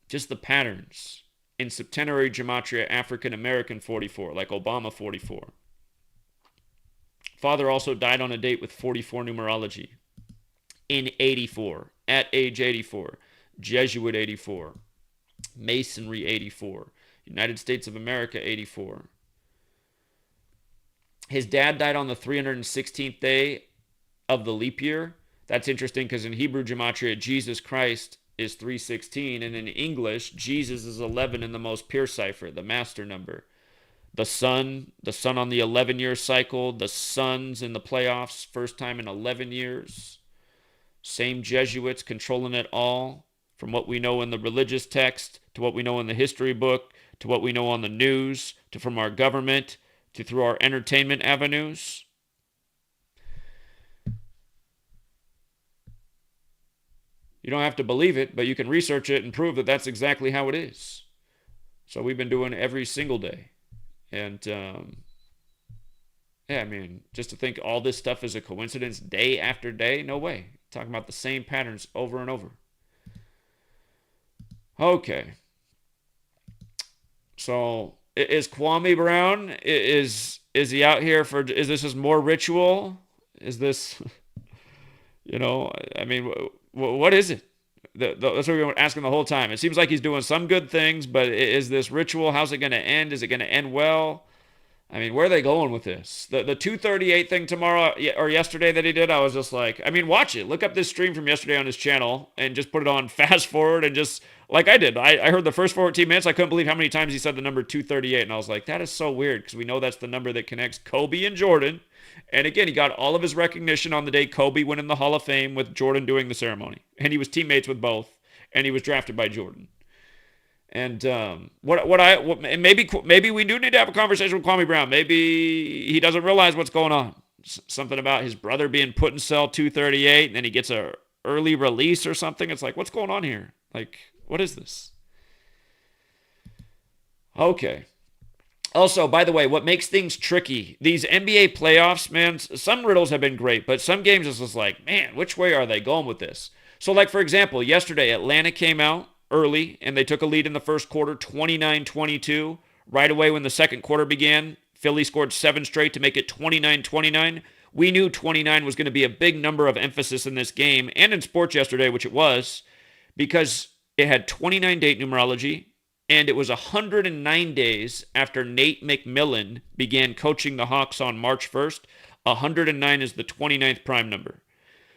just the patterns. In septenary gematria, African American 44, like Obama 44. Father also died on a date with 44 numerology. In 84, at age 84. Jesuit 84. Masonry 84. United States of America 84. His dad died on the 316th day of the leap year. That's interesting because in Hebrew gematria, Jesus Christ is 316, and in English, Jesus is 11 in the most pure cipher, the master number. The sun on the 11-year cycle, the Suns in the playoffs, first time in 11 years. Same Jesuits controlling it all, from what we know in the religious text, to what we know in the history book, to what we know on the news, to from our government, to through our entertainment avenues. You don't have to believe it, but you can research it and prove that that's exactly how it is. So we've been doing it every single day. And, just to think all this stuff is a coincidence day after day, no way. Talking about the same patterns over and over. Okay. So, is Kwame Brown, is he out here for, is this just more ritual? Is this, what is it? That's what we were asking the whole time. It seems like he's doing some good things, but is this ritual? How's it going to end? Is it going to end well? Where are they going with this? The 238 thing tomorrow or yesterday that he did, I was just like, watch it. Look up this stream from yesterday on his channel and just put it on fast forward and just, like I did. I heard the first 14 minutes. I couldn't believe how many times he said the number 238. And I was like, that is so weird because we know that's the number that connects Kobe and Jordan. And again, he got all of his recognition on the day Kobe went in the Hall of Fame with Jordan doing the ceremony. And he was teammates with both. And he was drafted by Jordan. And maybe we do need to have a conversation with Kwame Brown. Maybe he doesn't realize what's going on. Something about his brother being put in cell 238, and then he gets a early release or something. It's like, what's going on here? Like, what is this? Okay. Also, by the way, what makes things tricky, these NBA playoffs, man, some riddles have been great, but some games it's just like, man, which way are they going with this? So, like, for example, yesterday, Atlanta came out early, and they took a lead in the first quarter, 29-22. Right away when the second quarter began, Philly scored 7 straight to make it 29-29. We knew 29 was going to be a big number of emphasis in this game, and in sports yesterday, which it was, because it had 29 date numerology, and it was 109 days after Nate McMillan began coaching the Hawks on March 1st. 109 is the 29th prime number.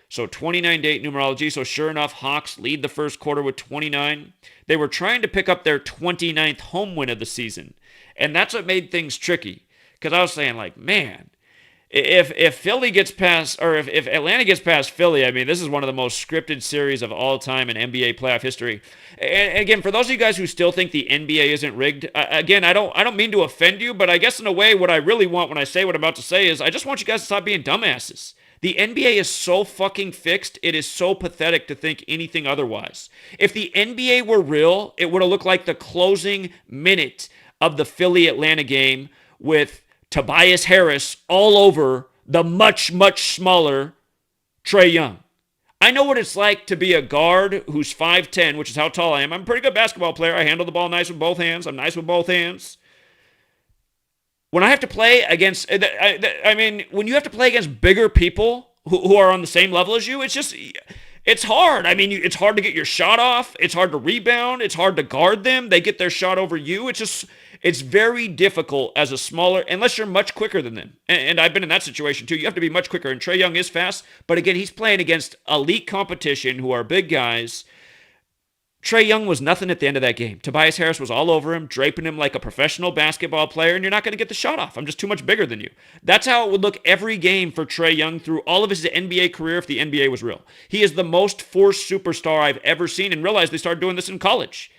So 29 date numerology. So sure enough, Hawks lead the first quarter with 29. They were trying to pick up their 29th home win of the season. And that's what made things tricky. Because I was saying, like, man, if Philly gets past, or if Atlanta gets past Philly, this is one of the most scripted series of all time in NBA playoff history. And again, for those of you guys who still think the NBA isn't rigged, again, I don't mean to offend you, but I guess in a way, what I really want when I say what I'm about to say is I just want you guys to stop being dumbasses. The NBA is so fucking fixed, it is so pathetic to think anything otherwise. If the NBA were real, it would have looked like the closing minute of the Philly-Atlanta game with Tobias Harris all over the much, much smaller Trae Young. I know what it's like to be a guard who's 5'10", which is how tall I am. I'm a pretty good basketball player. I handle the ball nice with both hands. I'm nice with both hands. When I have to play against, when you have to play against bigger people who are on the same level as you, it's hard. I mean, it's hard to get your shot off. It's hard to rebound. It's hard to guard them. They get their shot over you. It's very difficult as a smaller, unless you're much quicker than them. And I've been in that situation too. You have to be much quicker. And Trae Young is fast, but again, he's playing against elite competition who are big guys. Trae Young was nothing at the end of that game. Tobias Harris was all over him, draping him like a professional basketball player, and you're not going to get the shot off. I'm just too much bigger than you. That's how it would look every game for Trae Young through all of his NBA career if the NBA was real. He is the most forced superstar I've ever seen, and realize they started doing this in college.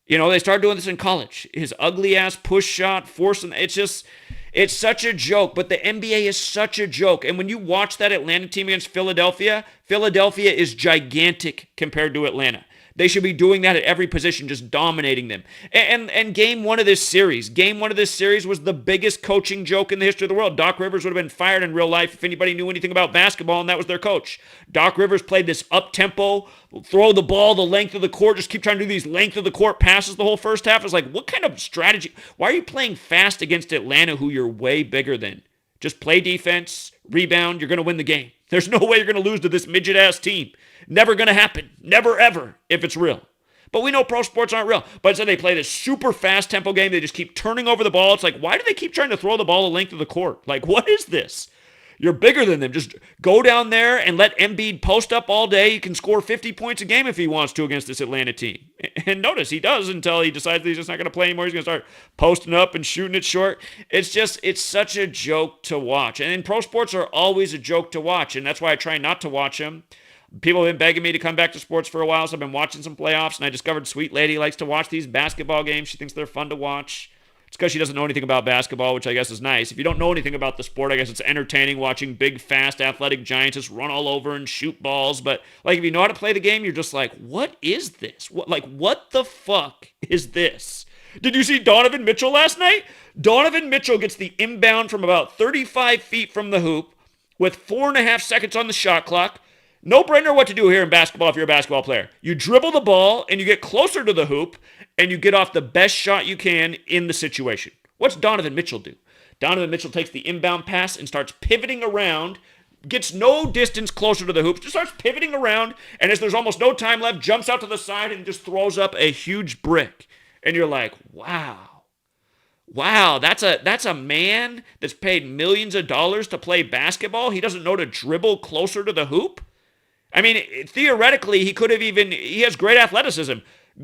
They started doing this in college. His ugly-ass push shot, forcing, it's such a joke, but the NBA is such a joke. And when you watch that Atlanta team against Philadelphia, Philadelphia is gigantic compared to Atlanta. They should be doing that at every position, just dominating them. And game one of this series was the biggest coaching joke in the history of the world. Doc Rivers would have been fired in real life if anybody knew anything about basketball, and that was their coach. Doc Rivers played this up-tempo, throw the ball the length of the court, just keep trying to do these length of the court passes the whole first half. It's like, what kind of strategy? Why are you playing fast against Atlanta, who you're way bigger than? Just play defense, rebound, you're going to win the game. There's no way you're going to lose to this midget-ass team. Never going to happen. Never, ever, if it's real. But we know pro sports aren't real. But instead they play this super fast tempo game. They just keep turning over the ball. It's like, why do they keep trying to throw the ball the length of the court? Like, what is this? You're bigger than them. Just go down there and let Embiid post up all day. He can score 50 points a game if he wants to against this Atlanta team. And notice, he does until he decides that he's just not going to play anymore. He's going to start posting up and shooting it short. It's such a joke to watch. And pro sports are always a joke to watch. And that's why I try not to watch them. People have been begging me to come back to sports for a while, so I've been watching some playoffs, and I discovered Sweet Lady likes to watch these basketball games. She thinks they're fun to watch. It's because she doesn't know anything about basketball, which I guess is nice. If you don't know anything about the sport, I guess it's entertaining watching big, fast, athletic giants just run all over and shoot balls. But if you know how to play the game, you're just like, what is this? What the fuck is this? Did you see Donovan Mitchell last night? Donovan Mitchell gets the inbound from about 35 feet from the hoop with 4.5 seconds on the shot clock. No-brainer what to do here in basketball if you're a basketball player. You dribble the ball, and you get closer to the hoop, and you get off the best shot you can in the situation. What's Donovan Mitchell do? Donovan Mitchell takes the inbound pass and starts pivoting around, gets no distance closer to the hoop, just starts pivoting around, and as there's almost no time left, jumps out to the side and just throws up a huge brick. And you're like, wow, that's a man that's paid millions of dollars to play basketball? He doesn't know to dribble closer to the hoop? I mean, theoretically, he has great athleticism.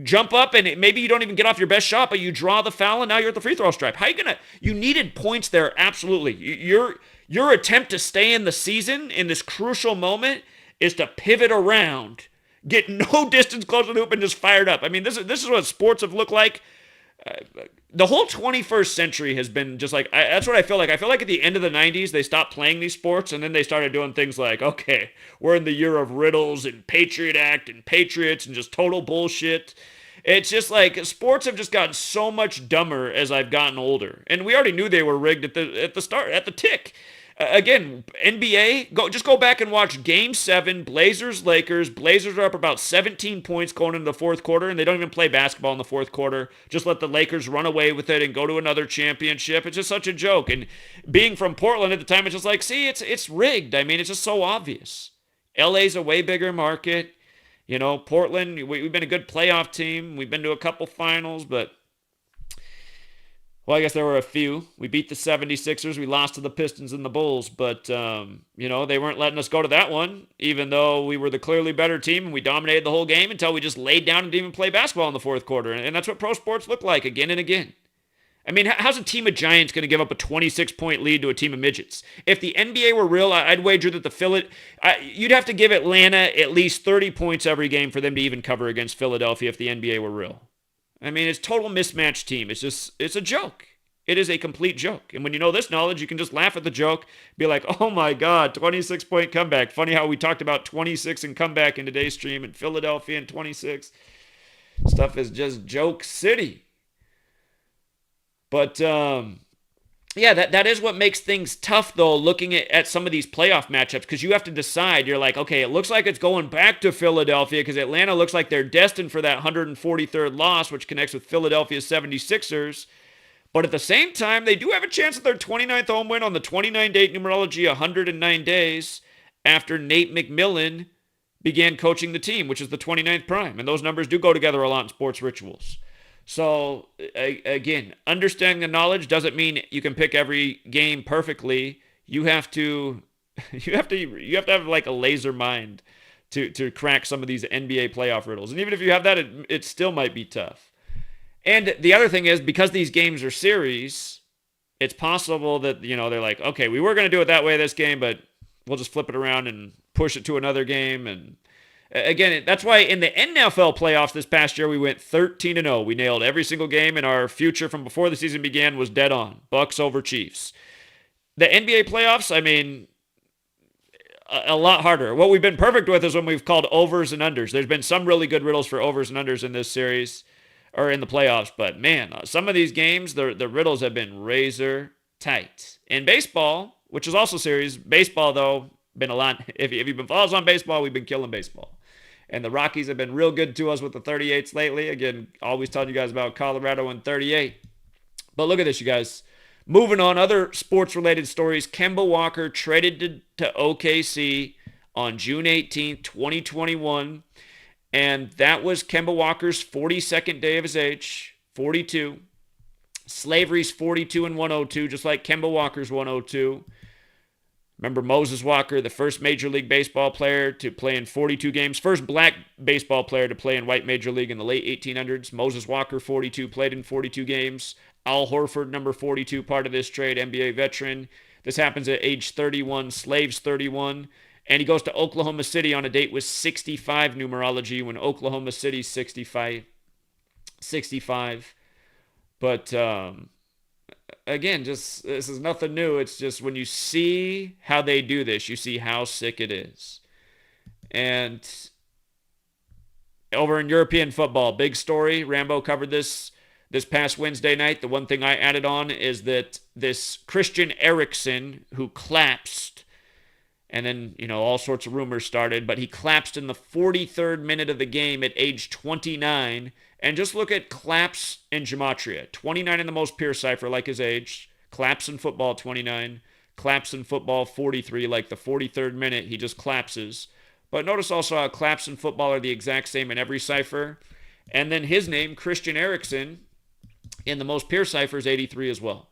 Jump up, and maybe you don't even get off your best shot, but you draw the foul, and now you're at the free throw stripe. How are you going to, you needed points there, absolutely. Your attempt to stay in the season in this crucial moment is to pivot around, get no distance close to the hoop, and just fire it up. I mean, this is what sports have looked like. The whole 21st century has been just like, that's what I feel like. I feel like at the end of the 90s, they stopped playing these sports, and then they started doing things like, okay, we're in the year of riddles and Patriot Act and Patriots and just total bullshit. It's just like sports have just gotten so much dumber as I've gotten older. And we already knew they were rigged at the start, at the tick. Again, NBA, just go back and watch Game 7, Blazers-Lakers. Blazers are up about 17 points going into the fourth quarter, and they don't even play basketball in the fourth quarter. Just let the Lakers run away with it and go to another championship. It's just such a joke. And being from Portland at the time, it's just like, see, it's rigged. I mean, it's just so obvious. LA's a way bigger market. Portland, we've been a good playoff team. We've been to a couple finals, but well, I guess there were a few. We beat the 76ers. We lost to the Pistons and the Bulls. But, they weren't letting us go to that one, even though we were the clearly better team and we dominated the whole game until we just laid down and didn't even play basketball in the fourth quarter. And that's what pro sports look like again and again. I mean, how's a team of giants going to give up a 26-point lead to a team of midgets? If the NBA were real, I'd wager that you'd have to give Atlanta at least 30 points every game for them to even cover against Philadelphia if the NBA were real. I mean, it's total mismatched team. It's a joke. It is a complete joke. And when you know this knowledge, you can just laugh at the joke, be like, oh my God, 26-point comeback. Funny how we talked about 26 and comeback in today's stream, and Philadelphia and 26. Stuff is just joke city. But yeah, that is what makes things tough, though, looking at some of these playoff matchups, because you have to decide. You're like, okay, it looks like it's going back to Philadelphia because Atlanta looks like they're destined for that 143rd loss, which connects with Philadelphia's 76ers. But at the same time, they do have a chance at their 29th home win on the 29-date numerology, 109 days after Nate McMillan began coaching the team, which is the 29th prime. And those numbers do go together a lot in sports rituals. So again, understanding the knowledge doesn't mean you can pick every game perfectly. You have to have like a laser mind to crack some of these NBA playoff riddles. And even if you have that, it still might be tough. And the other thing is, because these games are series, it's possible that, they're like, okay, we were going to do it that way this game, but we'll just flip it around and push it to another game. And again, that's why in the NFL playoffs this past year, we went 13-0. We nailed every single game, and our future from before the season began was dead on. Bucks over Chiefs. The NBA playoffs, I mean, a lot harder. What we've been perfect with is when we've called overs and unders. There's been some really good riddles for overs and unders in this series, or in the playoffs, but man, some of these games, the riddles have been razor tight. In baseball, which is also series, baseball, though, been a lot. If you've been following us on baseball, we've been killing baseball. And the Rockies have been real good to us with the 38s lately. Again, always telling you guys about Colorado and 38. But look at this, you guys. Moving on, other sports-related stories. Kemba Walker traded to OKC on June 18th, 2021. And that was Kemba Walker's 42nd day of his age, 42. Slavery's 42 and 102, just like Kemba Walker's 102. Remember Moses Walker, the first Major League Baseball player to play in 42 games. First black baseball player to play in white Major League in the late 1800s. Moses Walker, 42, played in 42 games. Al Horford, number 42, part of this trade, NBA veteran. This happens at age 31. Slave's 31. And he goes to Oklahoma City on a date with 65 numerology when Oklahoma City's 65. But again, just this is nothing new. It's just when you see how they do this, you see how sick it is. And over in European football, big story. Rambo covered this past Wednesday night. The one thing I added on is that this Christian Eriksen, who collapsed, and then, all sorts of rumors started, but he collapsed in the 43rd minute of the game at age 29. And just look at collapse in gematria. 29 in the most pure cipher, like his age. Collapse in football, 29. Collapse in football, 43, like the 43rd minute, he just collapses. But notice also how collapse in football are the exact same in every cipher. And then his name, Christian Eriksen, in the most pure cipher is 83 as well.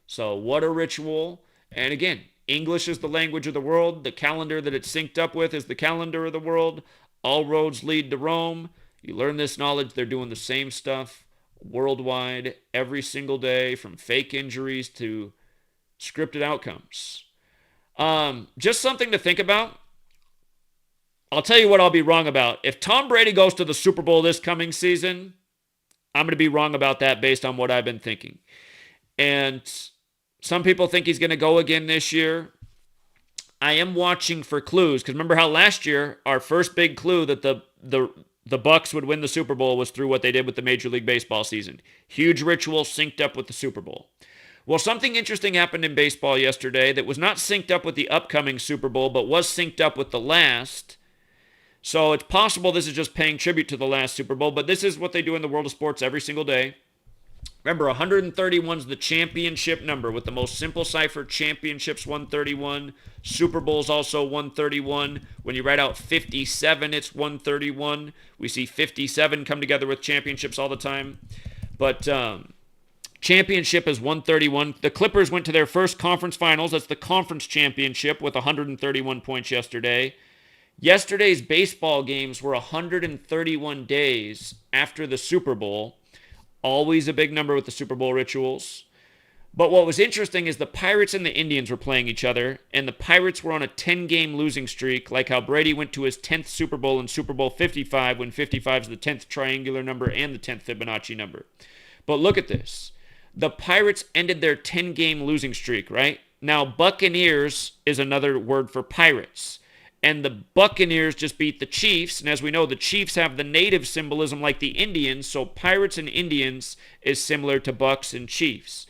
So what a ritual. And again, English is the language of the world. The calendar that it's synced up with is the calendar of the world. All roads lead to Rome. You learn this knowledge. They're doing the same stuff worldwide every single day, from fake injuries to scripted outcomes. Just something to think about. I'll tell you what I'll be wrong about. If Tom Brady goes to the Super Bowl this coming season, I'm going to be wrong about that based on what I've been thinking. And some people think he's going to go again this year. I am watching for clues, because remember how last year our first big clue that the Bucks would win the Super Bowl was through what they did with the Major League Baseball season. Huge ritual synced up with the Super Bowl. Well, something interesting happened in baseball yesterday that was not synced up with the upcoming Super Bowl, but was synced up with the last. So it's possible this is just paying tribute to the last Super Bowl, but this is what they do in the world of sports every single day. Remember, 131 is the championship number. With the most simple cipher, championships 131. Super Bowl's also 131. When you write out 57, it's 131. We see 57 come together with championships all the time. But championship is 131. The Clippers went to their first conference finals. That's the conference championship with 131 points yesterday. Yesterday's baseball games were 131 days after the Super Bowl. Always a big number with the Super Bowl rituals. But what was interesting is the Pirates and the Indians were playing each other, and the Pirates were on a 10-game losing streak, like how Brady went to his 10th Super Bowl in Super Bowl 55, when 55 is the 10th triangular number and the 10th Fibonacci number. But look at this. The Pirates ended their 10-game losing streak, right? Now, Buccaneers is another word for Pirates. And the Buccaneers just beat the Chiefs. And as we know, the Chiefs have the native symbolism like the Indians. So Pirates and Indians is similar to Bucks and Chiefs.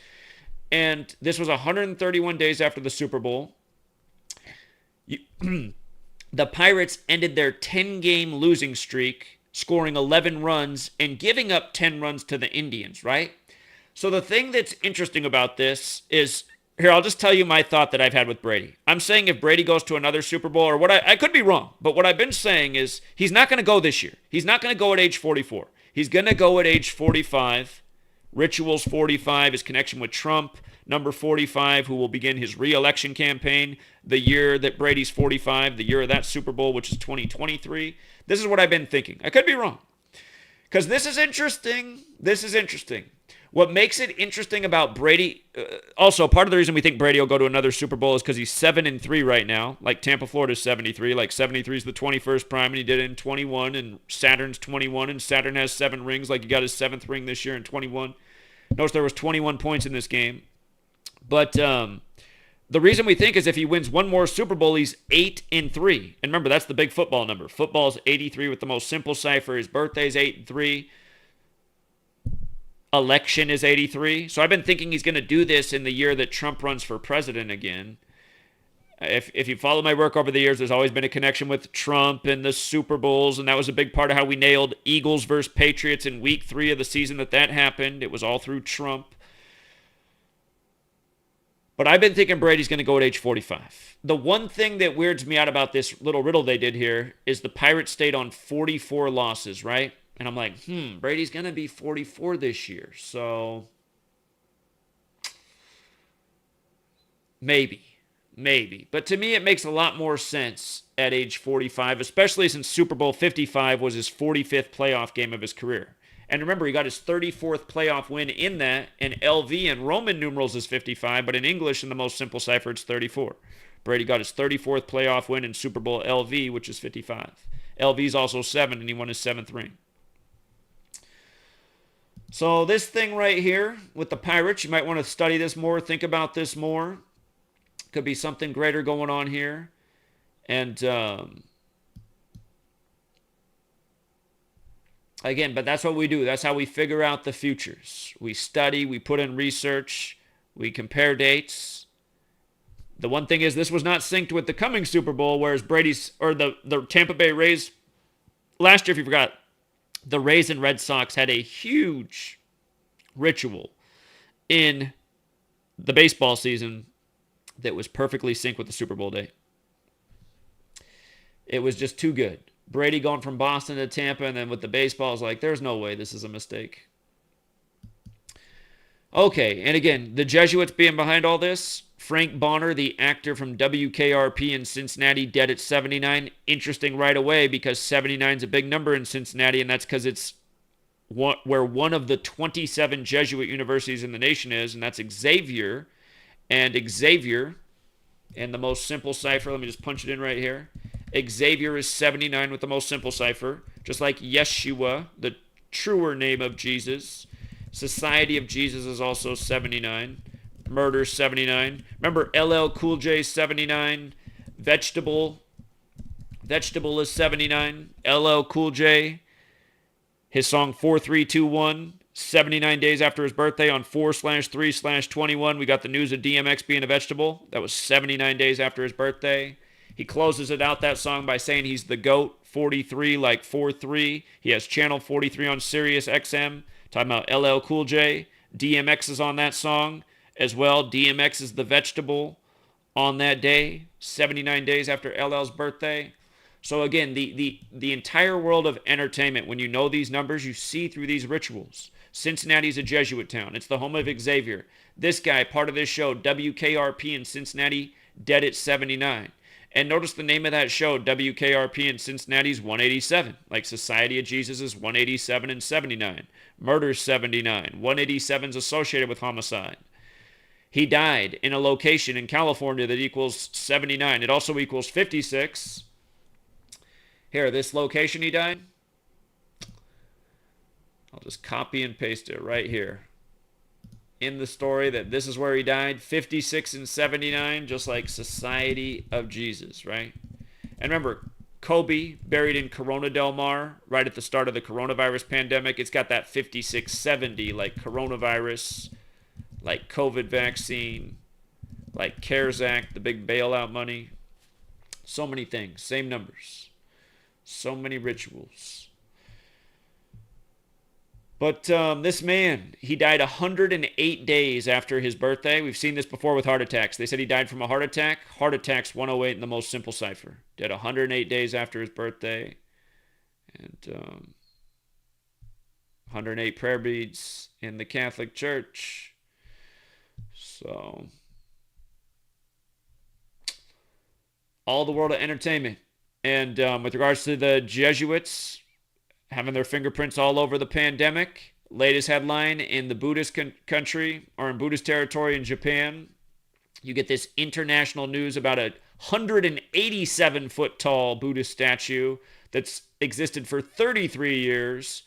And this was 131 days after the Super Bowl. The Pirates ended their 10-game losing streak, scoring 11 runs and giving up 10 runs to the Indians, right? So the thing that's interesting about this is, here, I'll just tell you my thought that I've had with Brady. I'm saying if Brady goes to another Super Bowl, or what I could be wrong, but what I've been saying is he's not going to go this year. He's not going to go at age 44. He's going to go at age 45. Rituals 45, his connection with Trump. Number 45, who will begin his re-election campaign the year that Brady's 45, the year of that Super Bowl, which is 2023. This is what I've been thinking. I could be wrong. Because this is interesting. This is interesting. What makes it interesting about Brady, also part of the reason we think Brady will go to another Super Bowl is because he's 7-3 right now. Like Tampa, Florida's 73. Like 73 is the 21st prime, and he did it in 21. And Saturn's 21, and Saturn has 7 rings. Like he got his 7th ring this year in 21. Notice there was 21 points in this game. But the reason we think is if he wins one more Super Bowl, he's 8-3. And remember, that's the big football number. Football's 83 with the most simple cipher. His birthday's 8-3. Election is 83. So I've been thinking he's going to do this in the year that Trump runs for president again. If you follow my work over the years, there's always been a connection with Trump and the Super Bowls, and that was a big part of how we nailed Eagles versus Patriots in week 3 of the season that happened. It was all through Trump. But I've been thinking Brady's going to go at age 45. The one thing that weirds me out about this little riddle they did here is the Pirates stayed on 44 losses, right? And I'm like, Brady's going to be 44 this year. So maybe. But to me, it makes a lot more sense at age 45, especially since Super Bowl 55 was his 45th playoff game of his career. And remember, he got his 34th playoff win in that, and LV in Roman numerals is 55, but in English, in the most simple cipher, it's 34. Brady got his 34th playoff win in Super Bowl LV, which is 55. LV is also 7, and he won his 7th ring. So this thing right here with the Pirates, you might want to study this more, think about this more. Could be something greater going on here. And again, but that's what we do. That's how we figure out the futures. We study, we put in research, we compare dates. The one thing is this was not synced with the coming Super Bowl, whereas the Tampa Bay Rays, last year, if you forgot, the Rays and Red Sox had a huge ritual in the baseball season that was perfectly synced with the Super Bowl day. It was just too good. Brady going from Boston to Tampa, and then with the baseball, it's like, there's no way this is a mistake. Okay, and again, the Jesuits being behind all this. Frank Bonner, the actor from WKRP in Cincinnati, dead at 79. Interesting right away because 79 is a big number in Cincinnati, and that's because it's where one of the 27 Jesuit universities in the nation is, and that's Xavier. And Xavier, and the most simple cipher, let me just punch it in right here. Xavier is 79 with the most simple cipher, just like Yeshua, the truer name of Jesus. Society of Jesus is also 79. Murder 79. Remember, LL Cool J 79. Vegetable is 79. LL Cool J, his song 4321, 79 days after his birthday on 4/3/21. We got the news of DMX being a vegetable. That was 79 days after his birthday. He closes it out, that song, by saying he's the GOAT, 43 like 4-3. He has channel 43 on Sirius XM, talking about LL Cool J. DMX is on that song as well. DMX is the vegetable on that day, 79 days after LL's birthday. So again, the entire world of entertainment, when you know these numbers, you see through these rituals. Cincinnati's a Jesuit town. It's the home of Xavier. This guy, part of this show, WKRP in Cincinnati, dead at 79. And notice the name of that show, WKRP in Cincinnati's 187. Like Society of Jesus is 187 and 79. Murder's 79. 187 is associated with homicide. He died in a location in California that equals 79. It also equals 56. Here, this location he died. I'll just copy and paste it right here. In the story that this is where he died, 56 and 79, just like Society of Jesus, right? And remember, Kobe, buried in Corona Del Mar, right at the start of the coronavirus pandemic. It's got that 5670, like coronavirus like COVID vaccine, like CARES Act, the big bailout money. So many things, same numbers, so many rituals. But this man, he died 108 days after his birthday. We've seen this before with heart attacks. They said he died from a heart attack. Heart attacks 108 in the most simple cipher. Dead 108 days after his birthday. And 108 prayer beads in the Catholic Church. So, all the world of entertainment. And with regards to the Jesuits having their fingerprints all over the pandemic, latest headline in the Buddhist country or in Buddhist territory in Japan, you get this international news about a 187-foot tall Buddhist statue that's existed for 33 years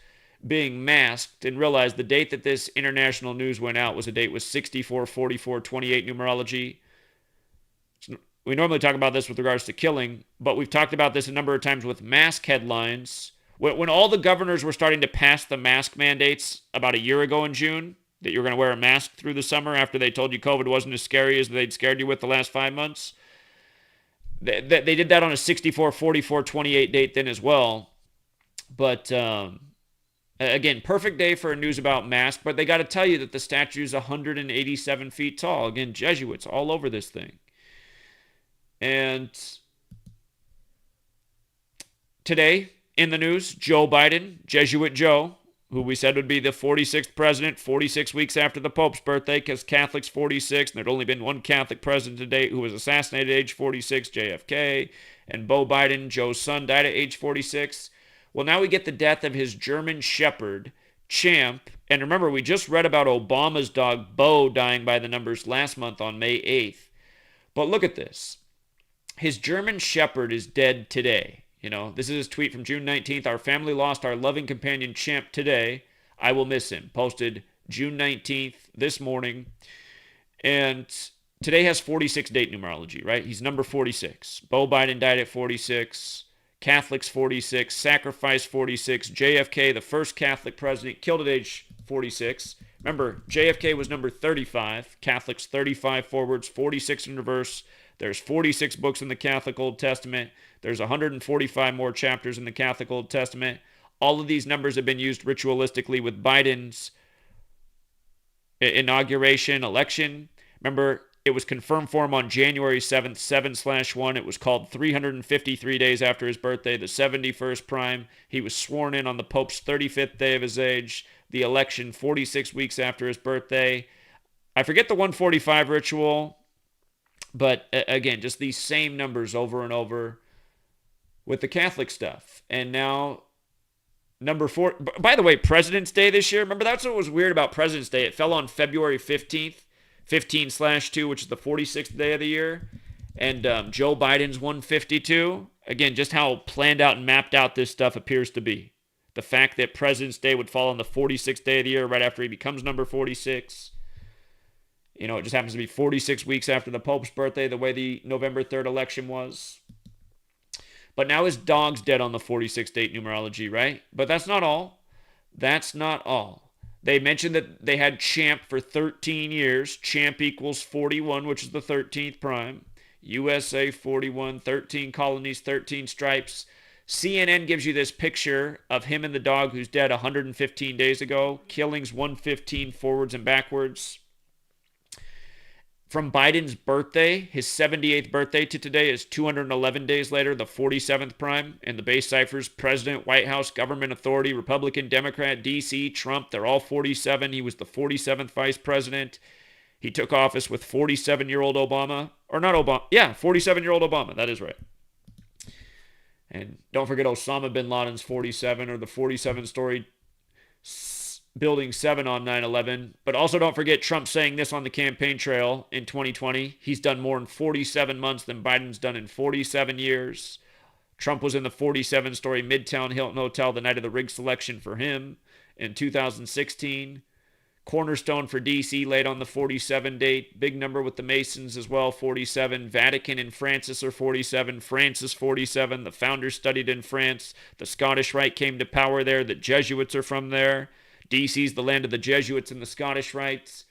being masked, and realize the date that this international news went out was a date with 64, 44, 28 numerology. We normally talk about this with regards to killing, but we've talked about this a number of times with mask headlines. When all the governors were starting to pass the mask mandates about a year ago in June, that you're going to wear a mask through the summer after they told you COVID wasn't as scary as they'd scared you with the last 5 months, they did that on a 64, 44, 28 date then as well. But again, perfect day for a news about mask, but they got to tell you that the statue is 187 feet tall. Again, Jesuits all over this thing. And today in the news, Joe Biden, Jesuit Joe, who we said would be the 46th president, 46 weeks after the Pope's birthday, because Catholics 46, and there'd only been one Catholic president to date who was assassinated at age 46, JFK, and Beau Biden, Joe's son, died at age 46. Well, now we get the death of his German Shepherd, Champ, and remember, we just read about Obama's dog, Bo, dying by the numbers last month on May 8th. But look at this. His German Shepherd is dead today. You know, this is his tweet from June 19th. Our family lost our loving companion Champ today. I will miss him. Posted June 19th this morning. And today has 46 date numerology, right? He's number 46. Beau Biden died at 46. Catholics 46. Sacrifice 46. JFK, the first Catholic president, killed at age 46. Remember, JFK was number 35. Catholics 35 forwards, 46 in reverse. There's 46 books in the Catholic Old Testament. There's 145 more chapters in the Catholic Old Testament. All of these numbers have been used ritualistically with Biden's inauguration, election. Remember, it was confirmed for him on January 7th, 7/1. It was called 353 days after his birthday, the 71st prime. He was sworn in on the Pope's 35th day of his age. The election 46 weeks after his birthday. I forget the 145 ritual. But again, just these same numbers over and over with the Catholic stuff. And now, number 4. By the way, President's Day this year, remember that's what was weird about President's Day. It fell on February 15th, 15/2, which is the 46th day of the year. And Joe Biden's 152. Again, just how planned out and mapped out this stuff appears to be. The fact that President's Day would fall on the 46th day of the year right after he becomes number 46. You know, it just happens to be 46 weeks after the Pope's birthday, the way the November 3rd election was. But now his dog's dead on the 46th date numerology, right? But that's not all. That's not all. They mentioned that they had Champ for 13 years. Champ equals 41, which is the 13th prime. USA 41, 13 colonies, 13 stripes. CNN gives you this picture of him and the dog who's dead 115 days ago. Killings 115 forwards and backwards. From Biden's birthday, his 78th birthday to today is 211 days later, the 47th prime. And the base ciphers, President, White House, Government Authority, Republican, Democrat, D.C., Trump, they're all 47. He was the 47th vice president. He took office with 47-year-old Obama. Or not Obama. Yeah, 47-year-old Obama. That is right. And don't forget Osama bin Laden's 47, or the 47-story Building 7 on 9/11. But also don't forget Trump saying this on the campaign trail in 2020. He's done more in 47 months than Biden's done in 47 years. Trump was in the 47-story Midtown Hilton Hotel the night of the rig selection for him in 2016. Cornerstone for D.C. laid on the 47 date. Big number with the Masons as well, 47. Vatican and Francis are 47. Francis 47. The founders studied in France. The Scottish Rite came to power there. The Jesuits are from there. D.C.'s the land of the Jesuits and the Scottish Rites.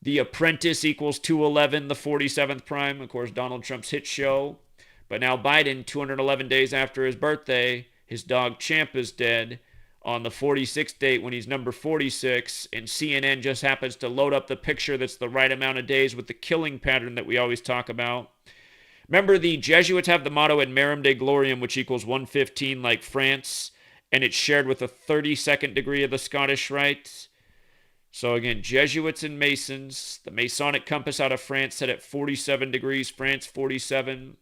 The Apprentice equals 211, the 47th prime. Of course, Donald Trump's hit show. But now Biden, 211 days after his birthday, his dog Champ is dead on the 46th date when he's number 46. And CNN just happens to load up the picture that's the right amount of days with the killing pattern that we always talk about. Remember, the Jesuits have the motto in Marum de Gloriam, which equals 115 like France, and it's shared with the 32nd degree of the Scottish Rite. So again, Jesuits and Masons, the Masonic compass out of France set at 47 degrees, France 47.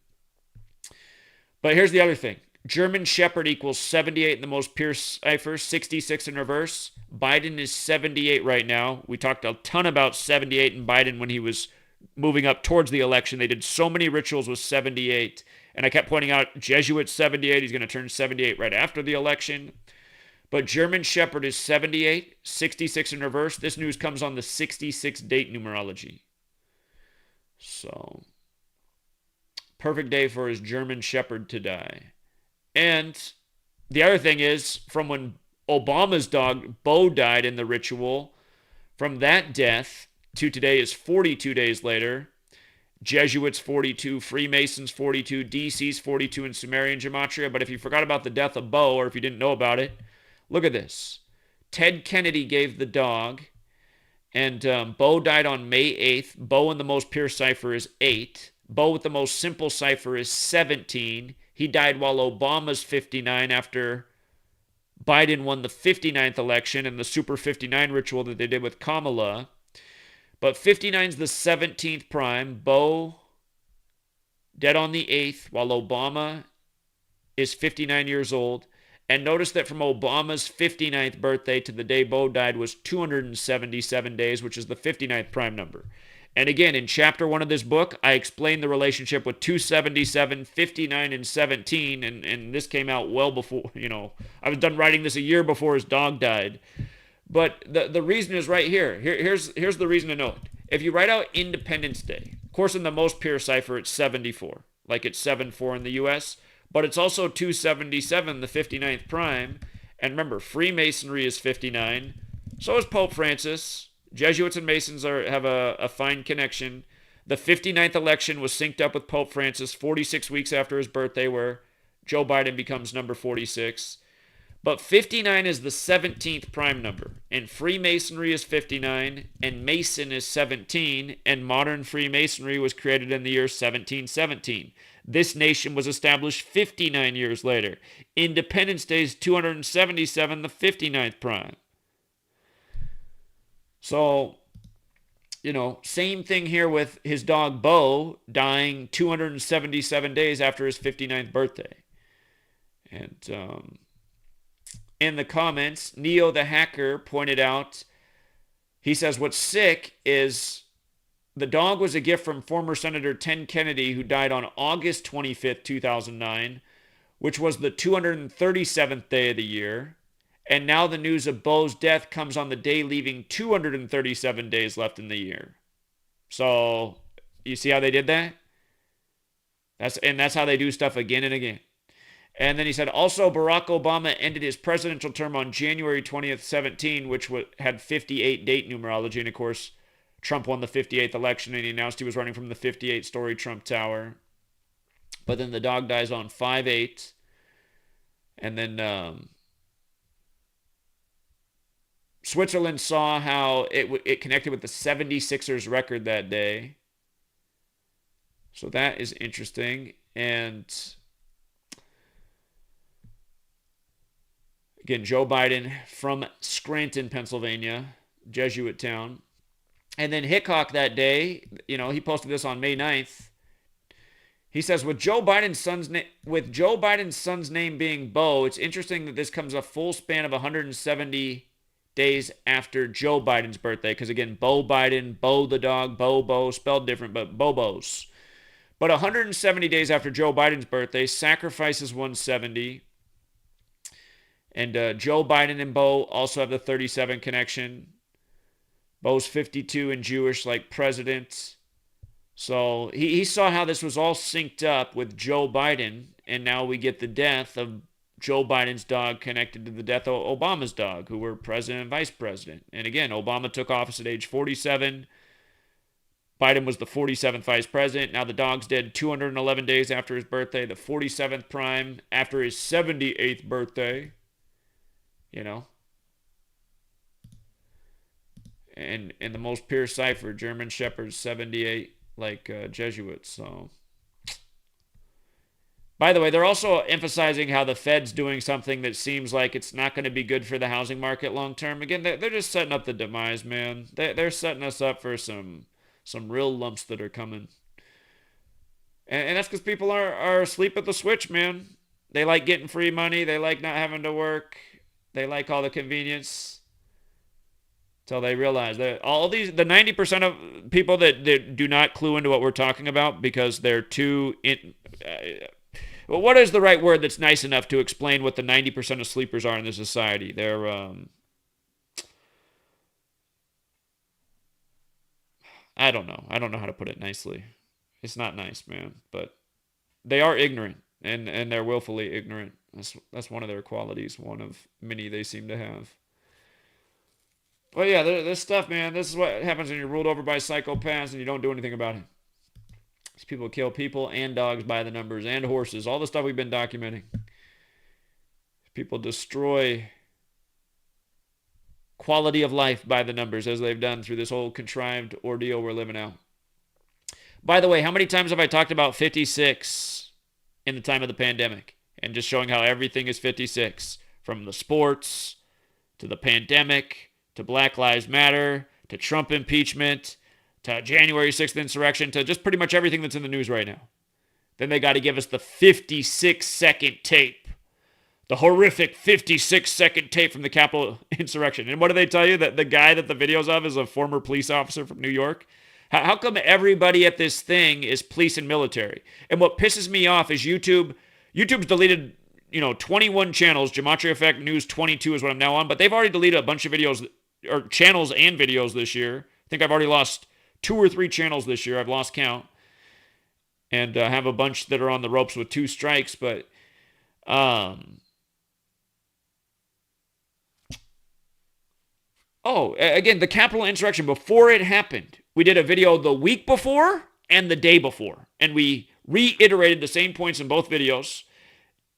But here's the other thing. German Shepherd equals 78 in the most pure cipher, 66 in reverse. Biden is 78 right now. We talked a ton about 78 and Biden when he was moving up towards the election. They did so many rituals with 78. And I kept pointing out Jesuit 78. He's going to turn 78 right after the election. But German Shepherd is 78, 66 in reverse. This news comes on the 66 date numerology. So, perfect day for his German Shepherd to die. And the other thing is, from when Obama's dog, Boule, died in the ritual, from that death to today is 42 days later. Jesuits 42, Freemasons 42, DC's 42 in Sumerian gematria. But if you forgot about the death of Boule, or if you didn't know about it, look at this. Ted Kennedy gave the dog, and Boule died on May 8th. Boule in the most pure cipher is 8. Boule with the most simple cipher is 17. He died while Obama's 59 after Biden won the 59th election and the Super 59 ritual that they did with Kamala. But 59 is the 17th prime. Boule dead on the 8th while Obama is 59 years old. And notice that from Obama's 59th birthday to the day Boule died was 277 days, which is the 59th prime number. And again, in chapter 1 of this book, I explained the relationship with 277, 59, and 17. And this came out well before, I was done writing this a year before his dog died. But the reason is right here. Here's the reason to know it. If you write out Independence Day, of course, in the most pure cipher, it's 74, like it's 74 in the U.S., but it's also 277, the 59th prime. And remember, Freemasonry is 59. So is Pope Francis. Jesuits and Masons have a fine connection. The 59th election was synced up with Pope Francis 46 weeks after his birthday, where Joe Biden becomes number 46. But 59 is the 17th prime number. And Freemasonry is 59, and Mason is 17, and modern Freemasonry was created in the year 1717. This nation was established 59 years later. Independence Day is 277, the 59th prime. So, same thing here with his dog Boule dying 277 days after his 59th birthday. And in the comments, Neo the Hacker pointed out, he says, what's sick is the dog was a gift from former Senator Ted Kennedy, who died on August 25th, 2009, which was the 237th day of the year. And now the news of Boule's death comes on the day leaving 237 days left in the year. So, you see how they did that? That's how they do stuff again and again. And then he said, also, Barack Obama ended his presidential term on January 20th, 17, which had 58 date numerology. And, of course, Trump won the 58th election, and he announced he was running from the 58-story Trump Tower. But then the dog dies on 5/8. And then Switzerland saw how it connected with the 76ers record that day. So that is interesting. And again, Joe Biden from Scranton, Pennsylvania, Jesuit town. And then Hickok that day, he posted this on May 9th. He says, with Joe Biden's son's name being Bo, it's interesting that this comes a full span of 170 days after Joe Biden's birthday. Because again, Bo Biden, Bo the dog, Bo, spelled different, but Bobos. But 170 days after Joe Biden's birthday, Sacrifice is 170. And Joe Biden and Bo also have the 37 connection. Bo's 52 and Jewish like president. So he saw how this was all synced up with Joe Biden. And now we get the death of Joe Biden's dog connected to the death of Obama's dog, who were president and vice president. And again, Obama took office at age 47. Biden was the 47th vice president. Now the dog's dead 211 days after his birthday, the 47th prime after his 78th birthday. You know? And the most pure cipher, German Shepherds 78, like Jesuits. So, by the way, they're also emphasizing how the Fed's doing something that seems like it's not going to be good for the housing market long term. Again, they're just setting up the demise, man. They're setting us up for some real lumps that are coming. And that's because people are asleep at the switch, man. They like getting free money. They like not having to work. They like all the convenience. Until they realize that the 90% of people that do not clue into what we're talking about because they're too well, what is the right word that's nice enough to explain what the 90% of sleepers are in this society? They're I don't know. I don't know how to put it nicely. It's not nice, man, but they are ignorant and they're willfully ignorant. That's one of their qualities, one of many they seem to have. Well, yeah, this stuff, man, this is what happens when you're ruled over by psychopaths and you don't do anything about it. These people kill people and dogs by the numbers and horses, all the stuff we've been documenting. People destroy quality of life by the numbers as they've done through this whole contrived ordeal we're living out. By the way, how many times have I talked about 56 in the time of the pandemic and just showing how everything is 56, from the sports to the pandemic to Black Lives Matter, to Trump impeachment, to January 6th insurrection, to just pretty much everything that's in the news right now. Then they got to give us the 56-second tape. The horrific 56-second tape from the Capitol insurrection. And what do they tell you? That the guy that the video's of is a former police officer from New York? How come everybody at this thing is police and military? And what pisses me off is YouTube's deleted 21 channels. Gematria Effect News 22 is what I'm now on. But they've already deleted a bunch of videos, or channels and videos this year. I think I've already lost 2 or 3 channels this year. I've lost count. And have a bunch that are on the ropes with 2 strikes. But, again, the Capitol insurrection, before it happened, we did a video the week before and the day before. And we reiterated the same points in both videos.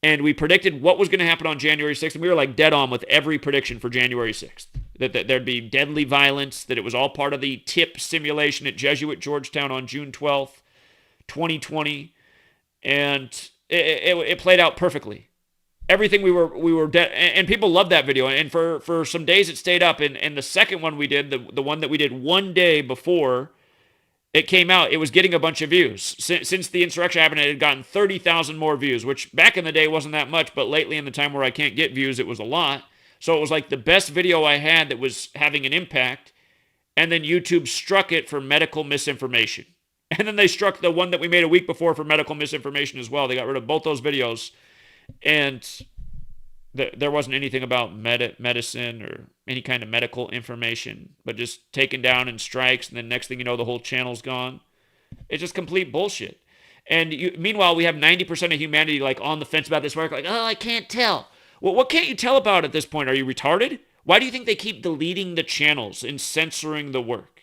And we predicted what was going to happen on January 6th. And we were like dead on with every prediction for January 6th. That there'd be deadly violence, that it was all part of the TIP simulation at Jesuit Georgetown on June 12th, 2020. And it played out perfectly. Everything we were dead. And people loved that video. And for some days it stayed up. And the second one we did, the one that we did one day before it came out, it was getting a bunch of views. Since the insurrection happened, it had gotten 30,000 more views, which back in the day wasn't that much, but lately in the time where I can't get views, it was a lot. So it was like the best video I had that was having an impact, and then YouTube struck it for medical misinformation. And then they struck the one that we made a week before for medical misinformation as well. They got rid of both those videos, and there wasn't anything about medicine or any kind of medical information, but just taken down in strikes, and then next thing you know, the whole channel's gone. It's just complete bullshit. And meanwhile, we have 90% of humanity like on the fence about this work, like, oh, I can't tell. Well, what can't you tell about at this point? Are you retarded? Why do you think they keep deleting the channels and censoring the work?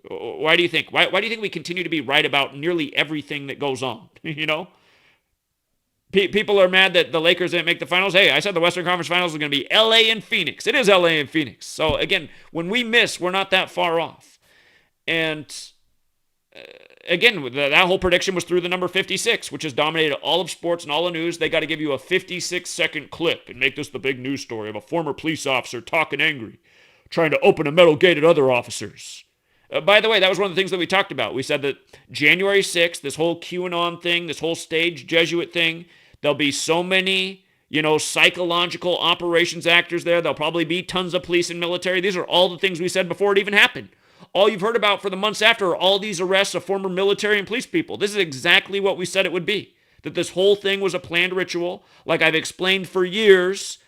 Why do you think? Why do you think we continue to be right about nearly everything that goes on? People are mad that the Lakers didn't make the finals. Hey, I said the Western Conference Finals is going to be LA and Phoenix. It is LA and Phoenix. So again, when we miss, we're not that far off. And again, that whole prediction was through the number 56, which has dominated all of sports and all the news. They got to give you a 56-second clip and make this the big news story of a former police officer talking angry, trying to open a metal gate at other officers. By the way, that was one of the things that we talked about. We said that January 6th, this whole QAnon thing, this whole staged Jesuit thing, there'll be so many, psychological operations actors there. There'll probably be tons of police and military. These are all the things we said before it even happened. All you've heard about for the months after are all these arrests of former military and police people. This is exactly what we said it would be. That this whole thing was a planned ritual. Like I've explained for years,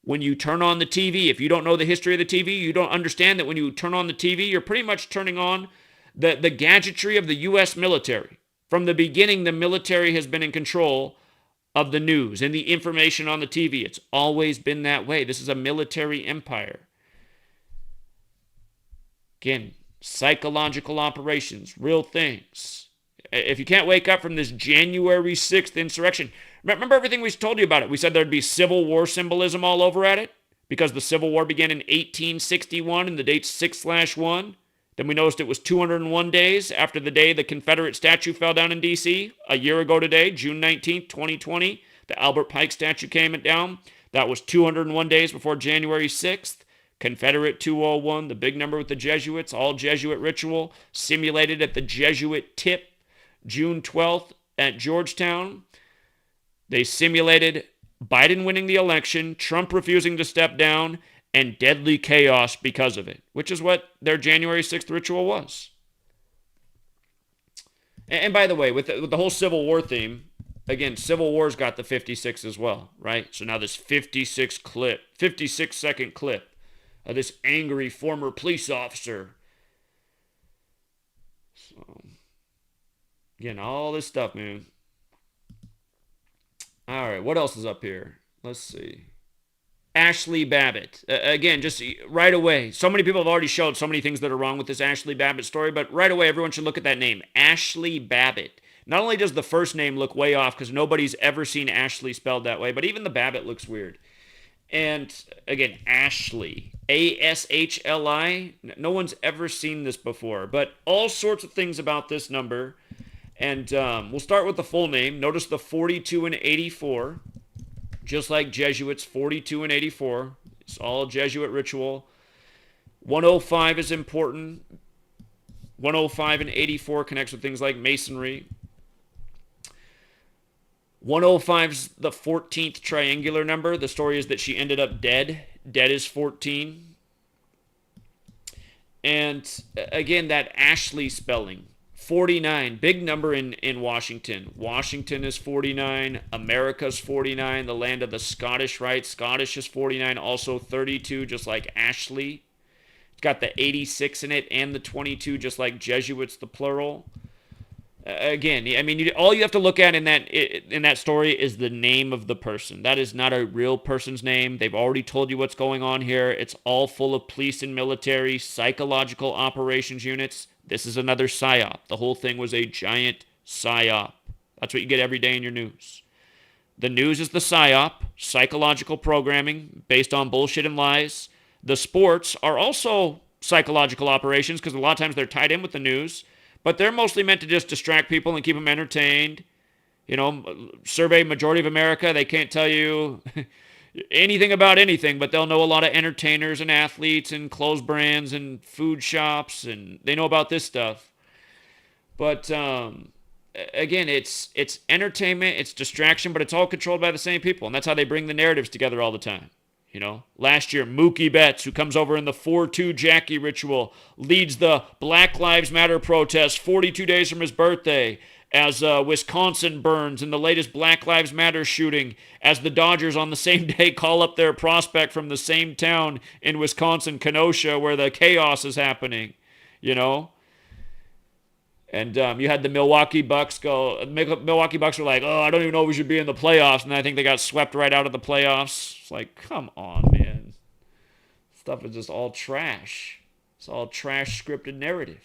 when you turn on the TV, if you don't know the history of the TV, you don't understand that when you turn on the TV, you're pretty much turning on the gadgetry of the U.S. military. From the beginning, the military has been in control of the news and the information on the TV. It's always been that way. This is a military empire. Again, Psychological operations, real things. If you can't wake up from this January 6th insurrection, remember everything we told you about it. We said there'd be Civil War symbolism all over at it because the Civil War began in 1861 and the date's 6/1. Then we noticed it was 201 days after the day the Confederate statue fell down in D.C. A year ago today, June 19th, 2020, the Albert Pike statue came down. That was 201 days before January 6th. Confederate 201, the big number with the Jesuits, all Jesuit ritual, simulated at the Jesuit tip, June 12th at Georgetown. They simulated Biden winning the election, Trump refusing to step down, and deadly chaos because of it, which is what their January 6th ritual was. And by the way, with the whole Civil War theme, again, Civil War's got the 56 as well, right? So now this 56-second clip of this angry former police officer. So, again, all this stuff, man. All right, what else is up here? Let's see. Ashley Babbitt. Again, just right away. So many people have already showed so many things that are wrong with this Ashley Babbitt story, but right away, everyone should look at that name. Ashley Babbitt. Not only does the first name look way off because nobody's ever seen Ashley spelled that way, but even the Babbitt looks weird. And again, Ashley. A-S-H-L-I. No one's ever seen this before, but all sorts of things about this number. And we'll start with the full name. Notice the 42 and 84. Just like Jesuits, 42 and 84. It's all Jesuit ritual. 105 is important. 105 and 84 connects with things like Masonry. 105's the 14th triangular number. The story is that she ended up dead. Dead is 14. And again, that Ashley spelling. 49, big number in Washington. Washington is 49. America's 49, the land of the Scottish, right? Scottish is 49, also 32, just like Ashley. It's got the 86 in it and the 22, just like Jesuits, the plural. Again, I mean, all you have to look at in that story is the name of the person. That is not a real person's name. They've already told you what's going on here. It's all full of police and military, psychological operations units. This is another psyop. The whole thing was a giant psyop. That's what you get every day in your news. The news is the psyop, psychological programming based on bullshit and lies. The sports are also psychological operations because a lot of times they're tied in with the news, but they're mostly meant to just distract people and keep them entertained. You know, survey majority of America, they can't tell you anything about anything, but they'll know a lot of entertainers and athletes and clothes brands and food shops, and they know about this stuff. But again, it's entertainment, it's distraction, but it's all controlled by the same people, and that's how they bring the narratives together all the time. You know, last year, Mookie Betts, who comes over in the 4-2 Jackie ritual, leads the Black Lives Matter protest 42 days from his birthday, as Wisconsin burns in the latest Black Lives Matter shooting, as the Dodgers on the same day call up their prospect from the same town in Wisconsin, Kenosha, where the chaos is happening, you know? And you had the Milwaukee Bucks go, Milwaukee Bucks were like, oh, I don't even know if we should be in the playoffs, and I think they got swept right out of the playoffs. It's like, come on, man. Stuff is just all trash. It's all trash scripted narrative.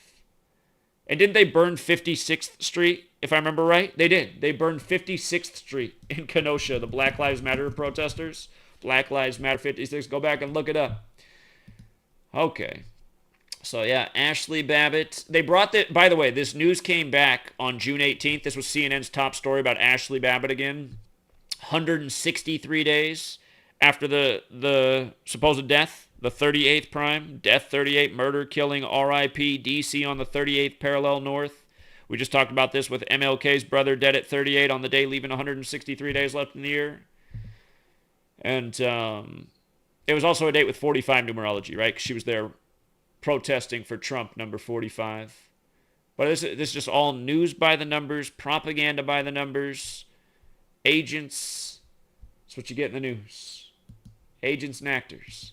And didn't they burn 56th Street, if I remember right? They did. They burned 56th Street in Kenosha, the Black Lives Matter protesters. Black Lives Matter 56. Go back and look it up. Okay. So, yeah, Ashley Babbitt. They brought the, by the way, this news came back on June 18th. This was CNN's top story about Ashley Babbitt again. 163 days after the supposed death. The 38th prime, death 38, murder, killing, RIP, DC on the 38th parallel north. We just talked about this with MLK's brother, dead at 38 on the day, leaving 163 days left in the year. And it was also a date with 45 numerology, right? 'Cause she was there protesting for Trump, number 45. But this is just all news by the numbers, propaganda by the numbers, agents. That's what you get in the news. Agents and actors.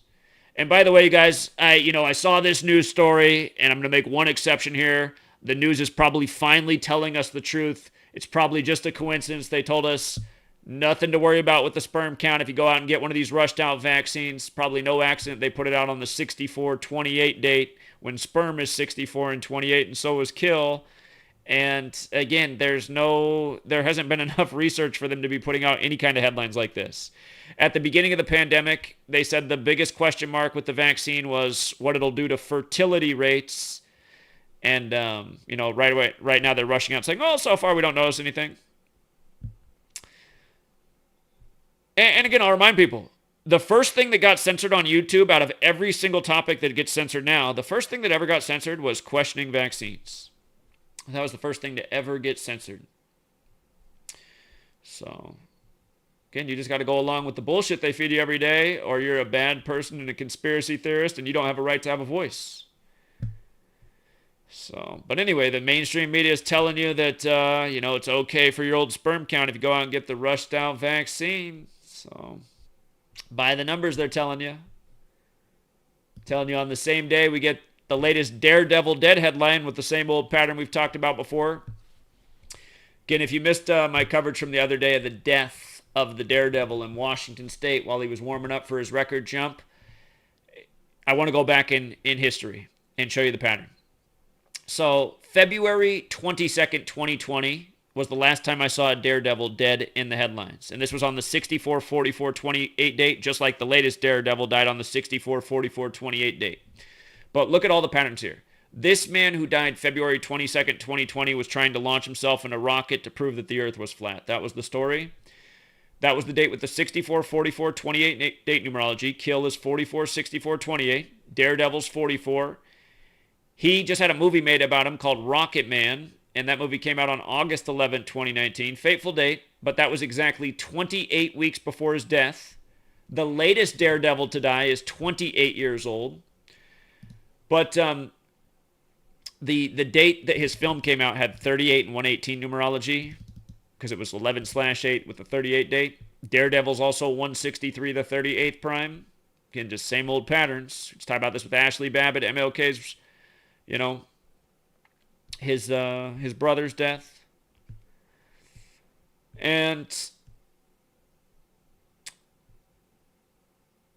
And by the way, you guys, I saw this news story, and I'm going to make one exception here. The news is probably finally telling us the truth. It's probably just a coincidence. They told us Nothing to worry about with the sperm count if you go out and get one of these rushed out vaccines. Probably no accident they put it out on the 64-28 date when sperm is 64 and 28, and so is kill. And again, there hasn't been enough research for them to be putting out any kind of headlines like this. At the beginning of the pandemic, they said the biggest question mark with the vaccine was what it'll do to fertility rates. And, right now they're rushing out saying, oh, so far we don't notice anything. And again, I'll remind people, the first thing that got censored on YouTube out of every single topic that gets censored now, the first thing that ever got censored was questioning vaccines. That was the first thing to ever get censored. So, again, you just got to go along with the bullshit they feed you every day, or you're a bad person and a conspiracy theorist, and you don't have a right to have a voice. So, but anyway, the mainstream media is telling you that, it's okay for your old sperm count if you go out and get the rushed out vaccine. So, by the numbers they're telling you. Telling you on the same day we get the latest Daredevil dead headline with the same old pattern we've talked about before. Again, if you missed my coverage from the other day of the death of the Daredevil in Washington State while he was warming up for his record jump, I want to go back in history and show you the pattern. So, February 22nd, 2020 was the last time I saw a Daredevil dead in the headlines. And this was on the 64-44-28 date, just like the latest Daredevil died on the 64-44-28 date. But look at all the patterns here. This man who died February 22nd, 2020 was trying to launch himself in a rocket to prove that the earth was flat. That was the story. That was the date with the 64-44-28 date numerology. Kill is 44-64-28. Daredevil's 44. He just had a movie made about him called Rocket Man, and that movie came out on August 11, 2019. Fateful date, but that was exactly 28 weeks before his death. The latest Daredevil to die is 28 years old. But the date that his film came out had 38 and 118 numerology because it was 11/8 with the 38 date. Daredevil's also 163, the 38th prime. Again, just same old patterns. Let's talk about this with Ashley Babbitt, MLK's, his brother's death. And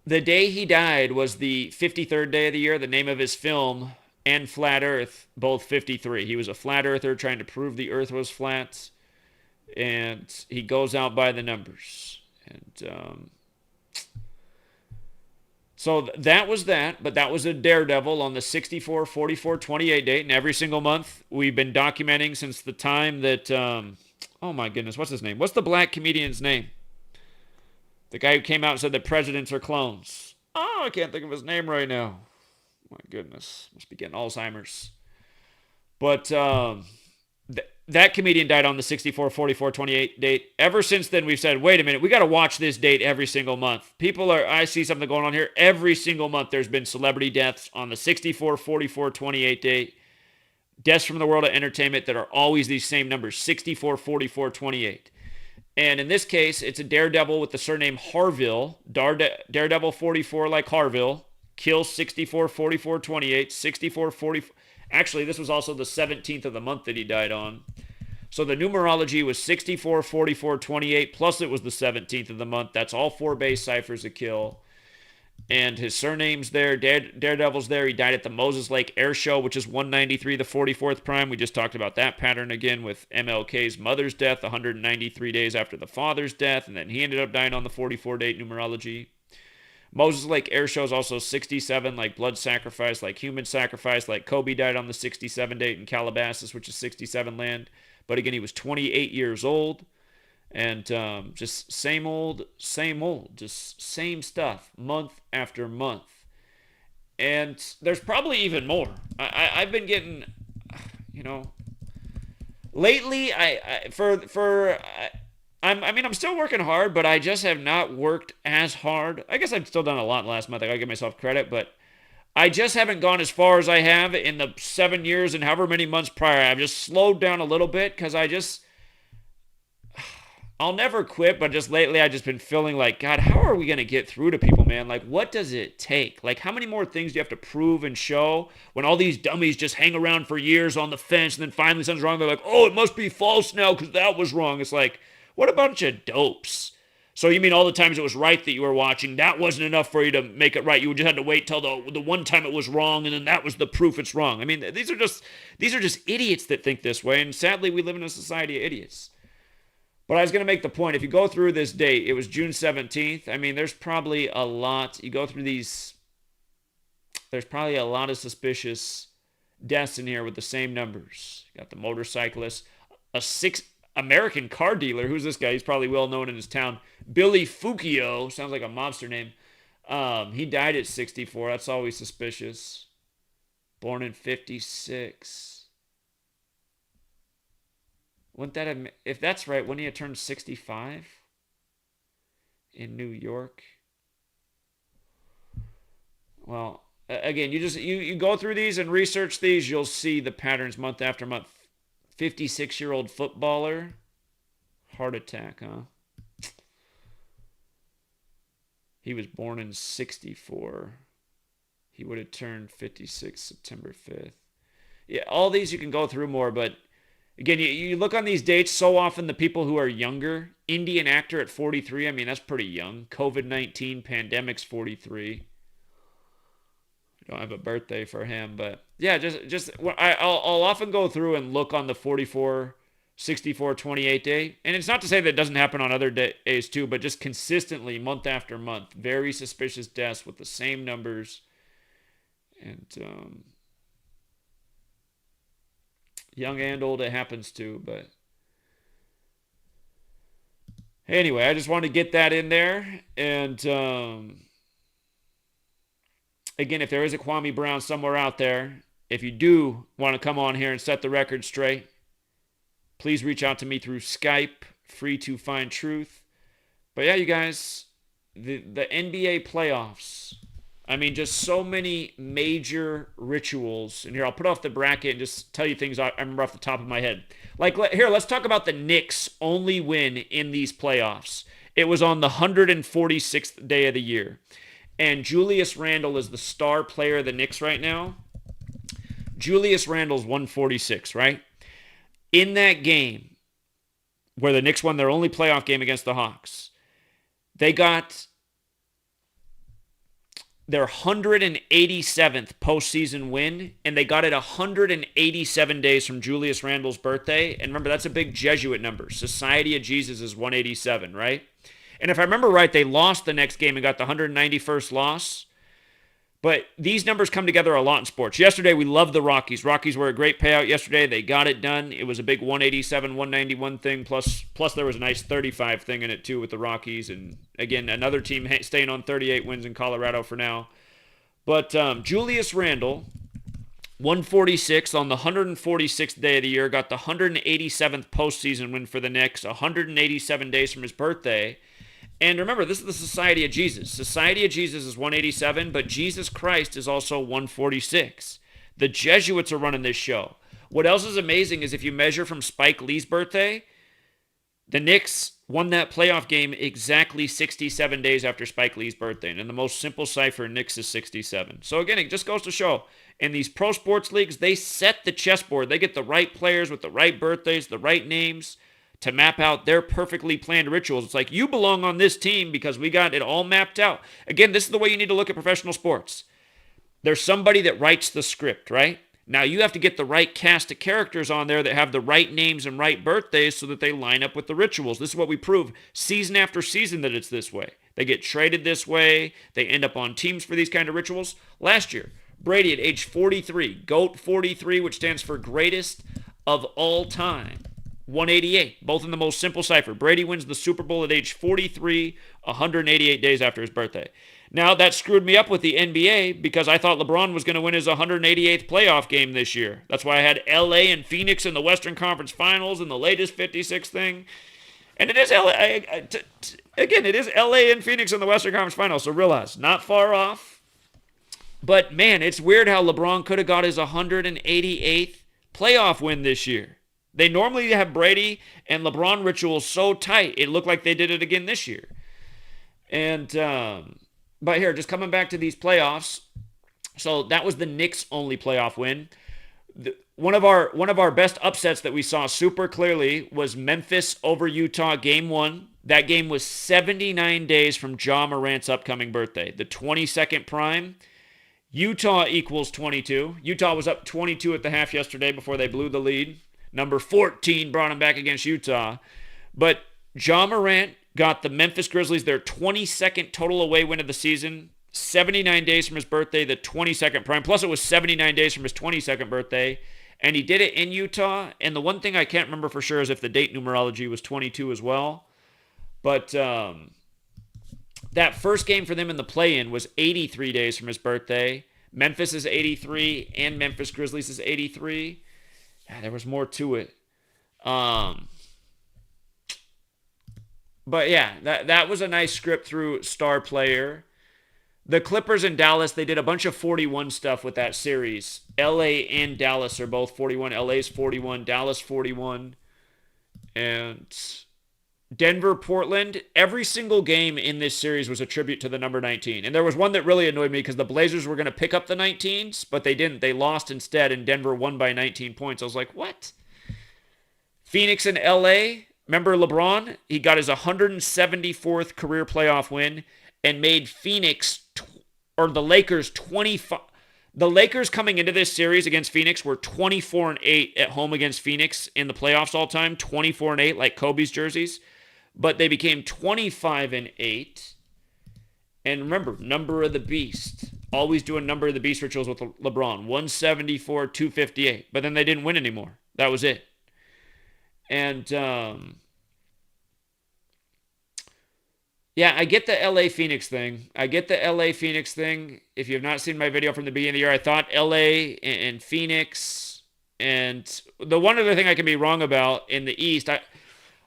the day he died was the 53rd day of the year. The name of his film and Flat Earth, both 53. He was a flat earther trying to prove the earth was flat. And he goes out by the numbers. And so that was that. But that was a Daredevil on the 64-44-28 date. And every single month we've been documenting since the time that... oh my goodness, what's his name? What's the black comedian's name? The guy who came out and said that presidents are clones. Oh, I can't think of his name right now. My goodness. Must be getting Alzheimer's. But that comedian died on the 64-44-28 date. Ever since then, we've said, wait a minute, we got to watch this date every single month. I see something going on here. Every single month there's been celebrity deaths on the 64-44-28 date. Deaths from the world of entertainment that are always these same numbers, 64-44-28. And in this case, it's a Daredevil with the surname Harville. Daredevil 44 like Harville. Kill 64-44-28. 64-44. Actually, this was also the 17th of the month that he died on. So the numerology was 64-44-28, plus it was the 17th of the month. That's all 4 base ciphers a kill. And his surname's there. Daredevil's there. He died at the Moses Lake Air Show, which is 193, the 44th prime. We just talked about that pattern again with MLK's mother's death, 193 days after the father's death. And then he ended up dying on the 44 date numerology. Moses Lake Air Show is also 67, like blood sacrifice, like human sacrifice, like Kobe died on the 67 date in Calabasas, which is 67 land. But again, he was 28 years old. And just same old, just same stuff, month after month. And there's probably even more. I've been getting, lately, I'm still working hard, but I just have not worked as hard. I guess I've still done a lot last month. I gotta give myself credit, but I just haven't gone as far as I have in the 7 years and however many months prior. I've just slowed down a little bit because I'll never quit, but just lately I've just been feeling like, God, how are we going to get through to people, man? Like, what does it take? Like, how many more things do you have to prove and show when all these dummies just hang around for years on the fence and then finally something's wrong? They're like, oh, it must be false now because that was wrong. It's like, What a bunch of dopes. So you mean all the times it was right that you were watching, that wasn't enough for you to make it right. You just had to wait till the one time it was wrong, and then that was the proof it's wrong. I mean, these are just idiots that think this way, and sadly we live in a society of idiots. But I was going to make the point, if you go through this date, it was June 17th. I mean, there's probably a lot, you go through these, there's probably a lot of suspicious deaths in here with the same numbers. You got the motorcyclist, a American car dealer. Who's this guy? He's probably well known in his town. Billy Fuccio. Sounds like a mobster name. He died at 64. That's always suspicious. Born in 56. Wouldn't that have, if that's right, wouldn't he have turned 65 in New York? Well, again, you go through these and research these, you'll see the patterns month after month. 56-year-old footballer, heart attack, huh? He was born in 64. He would have turned 56 September 5th. Yeah, all these you can go through more, but again, you look on these dates, so often the people who are younger, Indian actor at 43, I mean, that's pretty young. COVID-19 pandemic's 43. I don't have a birthday for him, but yeah, I'll often go through and look on the 44, 64, 28 day. And it's not to say that it doesn't happen on other days too, but just consistently, month after month, very suspicious deaths with the same numbers. And young and old, it happens too, but anyway, I just wanted to get that in there. And again, if there is a Kwame Brown somewhere out there, if you do want to come on here and set the record straight, please reach out to me through Skype, free to find truth. But yeah, you guys, the NBA playoffs, I mean, just so many major rituals. And here, I'll put off the bracket and just tell you things I remember off the top of my head. Like, here, let's talk about the Knicks' only win in these playoffs. It was on the 146th day of the year. And Julius Randle is the star player of the Knicks right now. Julius Randle's 146, right? In that game, where the Knicks won their only playoff game against the Hawks, they got their 187th postseason win, and they got it 187 days from Julius Randle's birthday. And remember, that's a big Jesuit number. Society of Jesus is 187, right? And if I remember right, they lost the next game and got the 191st loss. But these numbers come together a lot in sports. Yesterday, we loved the Rockies. Rockies were a great payout yesterday. They got it done. It was a big 187, 191 thing. Plus there was a nice 35 thing in it, too, with the Rockies. And, again, another team staying on 38 wins in Colorado for now. But Julius Randle, 146 on the 146th day of the year, got the 187th postseason win for the Knicks, 187 days from his birthday. And remember, this is the Society of Jesus. Society of Jesus is 187, but Jesus Christ is also 146. The Jesuits are running this show. What else is amazing is if you measure from Spike Lee's birthday, the Knicks won that playoff game exactly 67 days after Spike Lee's birthday. And in the most simple cipher, Knicks is 67. So again, it just goes to show, in these pro sports leagues, they set the chessboard. They get the right players with the right birthdays, the right names, to map out their perfectly planned rituals. It's like, you belong on this team because we got it all mapped out. Again, this is the way you need to look at professional sports. There's somebody that writes the script, right? Now you have to get the right cast of characters on there that have the right names and right birthdays so that they line up with the rituals. This is what we prove season after season, that it's this way. They get traded this way. They end up on teams for these kind of rituals. Last year, Brady at age 43, GOAT 43, which stands for greatest of all time. 188, both in the most simple cipher. Brady wins the Super Bowl at age 43, 188 days after his birthday. Now, that screwed me up with the NBA because I thought LeBron was going to win his 188th playoff game this year. That's why I had LA and Phoenix in the Western Conference Finals in the latest 56 thing. And it is LA. Again, it is LA and Phoenix in the Western Conference Finals, so realize, not far off. But, man, it's weird how LeBron could have got his 188th playoff win this year. They normally have Brady and LeBron rituals so tight, it looked like they did it again this year. And, but here, just coming back to these playoffs. So that was the Knicks' only playoff win. One of our best upsets that we saw super clearly was Memphis over Utah game 1. That game was 79 days from Ja Morant's upcoming birthday, the 22nd prime. Utah equals 22. Utah was up 22 at the half yesterday before they blew the lead. Number 14 brought them back against Utah. But Ja Morant got the Memphis Grizzlies their 22nd total away win of the season. 79 days from his birthday, the 22nd prime. Plus, it was 79 days from his 22nd birthday. And he did it in Utah. And the one thing I can't remember for sure is if the date numerology was 22 as well. But that first game for them in the play-in was 83 days from his birthday. Memphis is 83, and Memphis Grizzlies is 83. Yeah, there was more to it. But yeah, that was a nice script through star player. The Clippers and Dallas, they did a bunch of 41 stuff with that series. LA and Dallas are both 41. LA's 41, Dallas 41. And Denver, Portland, every single game in this series was a tribute to the number 19. And there was one that really annoyed me because the Blazers were going to pick up the 19s, but they didn't. They lost instead, and Denver won by 19 points. I was like, what? Phoenix and LA, remember LeBron? He got his 174th career playoff win and made the Lakers 25. The Lakers coming into this series against Phoenix were 24-8 at home against Phoenix in the playoffs all time, 24-8 like Kobe's jerseys. But they became 25-8. And remember, number of the beast. Always doing number of the beast rituals with LeBron. 174, 258. But then they didn't win anymore. That was it. And yeah, I get the LA Phoenix thing. If you have not seen my video from the beginning of the year, I thought LA and Phoenix. And the one other thing I can be wrong about in the East,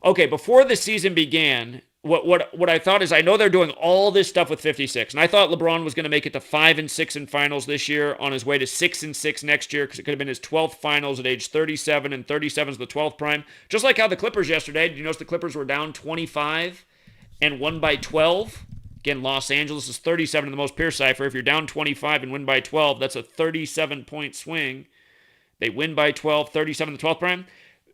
before the season began, what I thought is I know they're doing all this stuff with 56, and I thought LeBron was going to make it to 5-6 in finals this year, on his way to 6-6 next year, because it could have been his 12th finals at age 37, and 37 is the 12th prime. Just like how the Clippers yesterday, did you notice the Clippers were down 25 and won by 12? Again, Los Angeles is 37 in the most Pierce cipher. If you're down 25 and win by 12, that's a 37-point swing. They win by 12, 37 the 12th prime.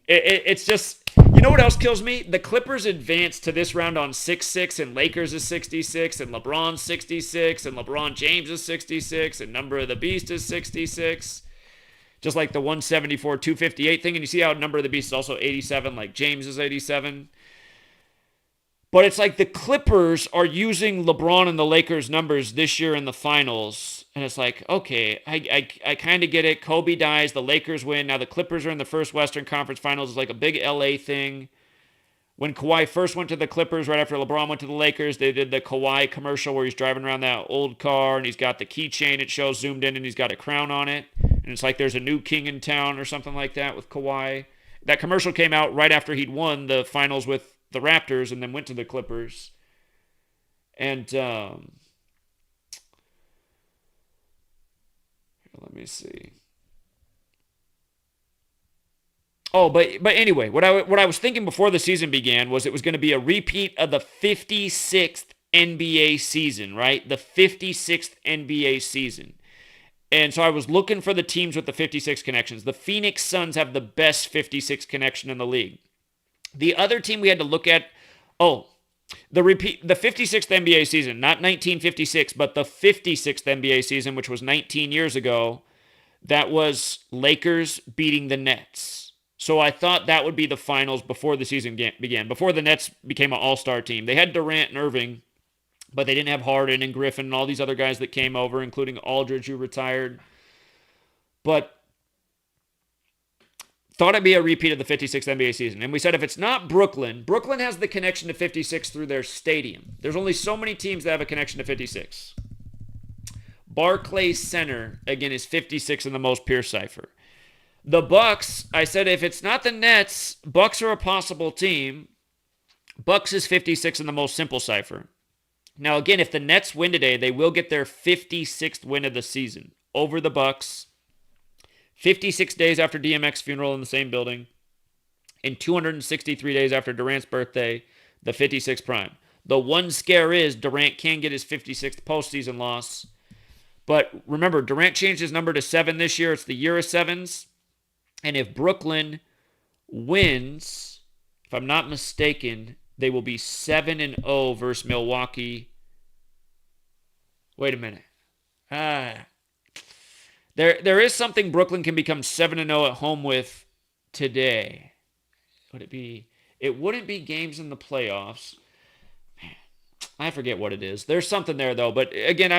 It's just, you know what else kills me? The Clippers advanced to this round on 6-6, and Lakers is 66, and LeBron's 66, and LeBron James is 66, and number of the beast is 66. Just like the 174, 258 thing. And you see how number of the beast is also 87, like James is 87. But it's like the Clippers are using LeBron and the Lakers numbers this year in the finals. And it's like, okay, I kind of get it. Kobe dies, the Lakers win. Now the Clippers are in the first Western Conference Finals. It's like a big LA thing. When Kawhi first went to the Clippers, right after LeBron went to the Lakers, they did the Kawhi commercial where he's driving around that old car and he's got the keychain, it shows zoomed in, and he's got a crown on it. And it's like there's a new king in town or something like that with Kawhi. That commercial came out right after he'd won the finals with the Raptors and then went to the Clippers. And let me see. Oh, but anyway, what I was thinking before the season began was it was going to be a repeat of the 56th NBA season, right? The 56th NBA season. And so I was looking for the teams with the 56 connections. The Phoenix Suns have the best 56 connection in the league. The other team we had to look at, the 56th NBA season, not 1956, but the 56th NBA season, which was 19 years ago, that was Lakers beating the Nets. So I thought that would be the finals before the season began, before the Nets became an all-star team. They had Durant and Irving, but they didn't have Harden and Griffin and all these other guys that came over, including Aldridge, who retired. But thought it'd be a repeat of the 56th NBA season. And we said if it's not Brooklyn has the connection to 56 through their stadium. There's only so many teams that have a connection to 56. Barclays Center, again, is 56 in the most Pierce cipher. The Bucks, I said if it's not the Nets, Bucks are a possible team. Bucks is 56 in the most simple cipher. Now, again, if the Nets win today, they will get their 56th win of the season over the Bucks. 56 days after DMX's funeral in the same building, and 263 days after Durant's birthday, the 56th prime. The one scare is Durant can get his 56th postseason loss. But remember, Durant changed his number to 7 this year. It's the year of sevens. And if Brooklyn wins, if I'm not mistaken, they will be 7-0 versus Milwaukee. Wait a minute. There is something Brooklyn can become 7-0 at home with today. Would it be? It wouldn't be games in the playoffs. I forget what it is. There's something there, though. But again,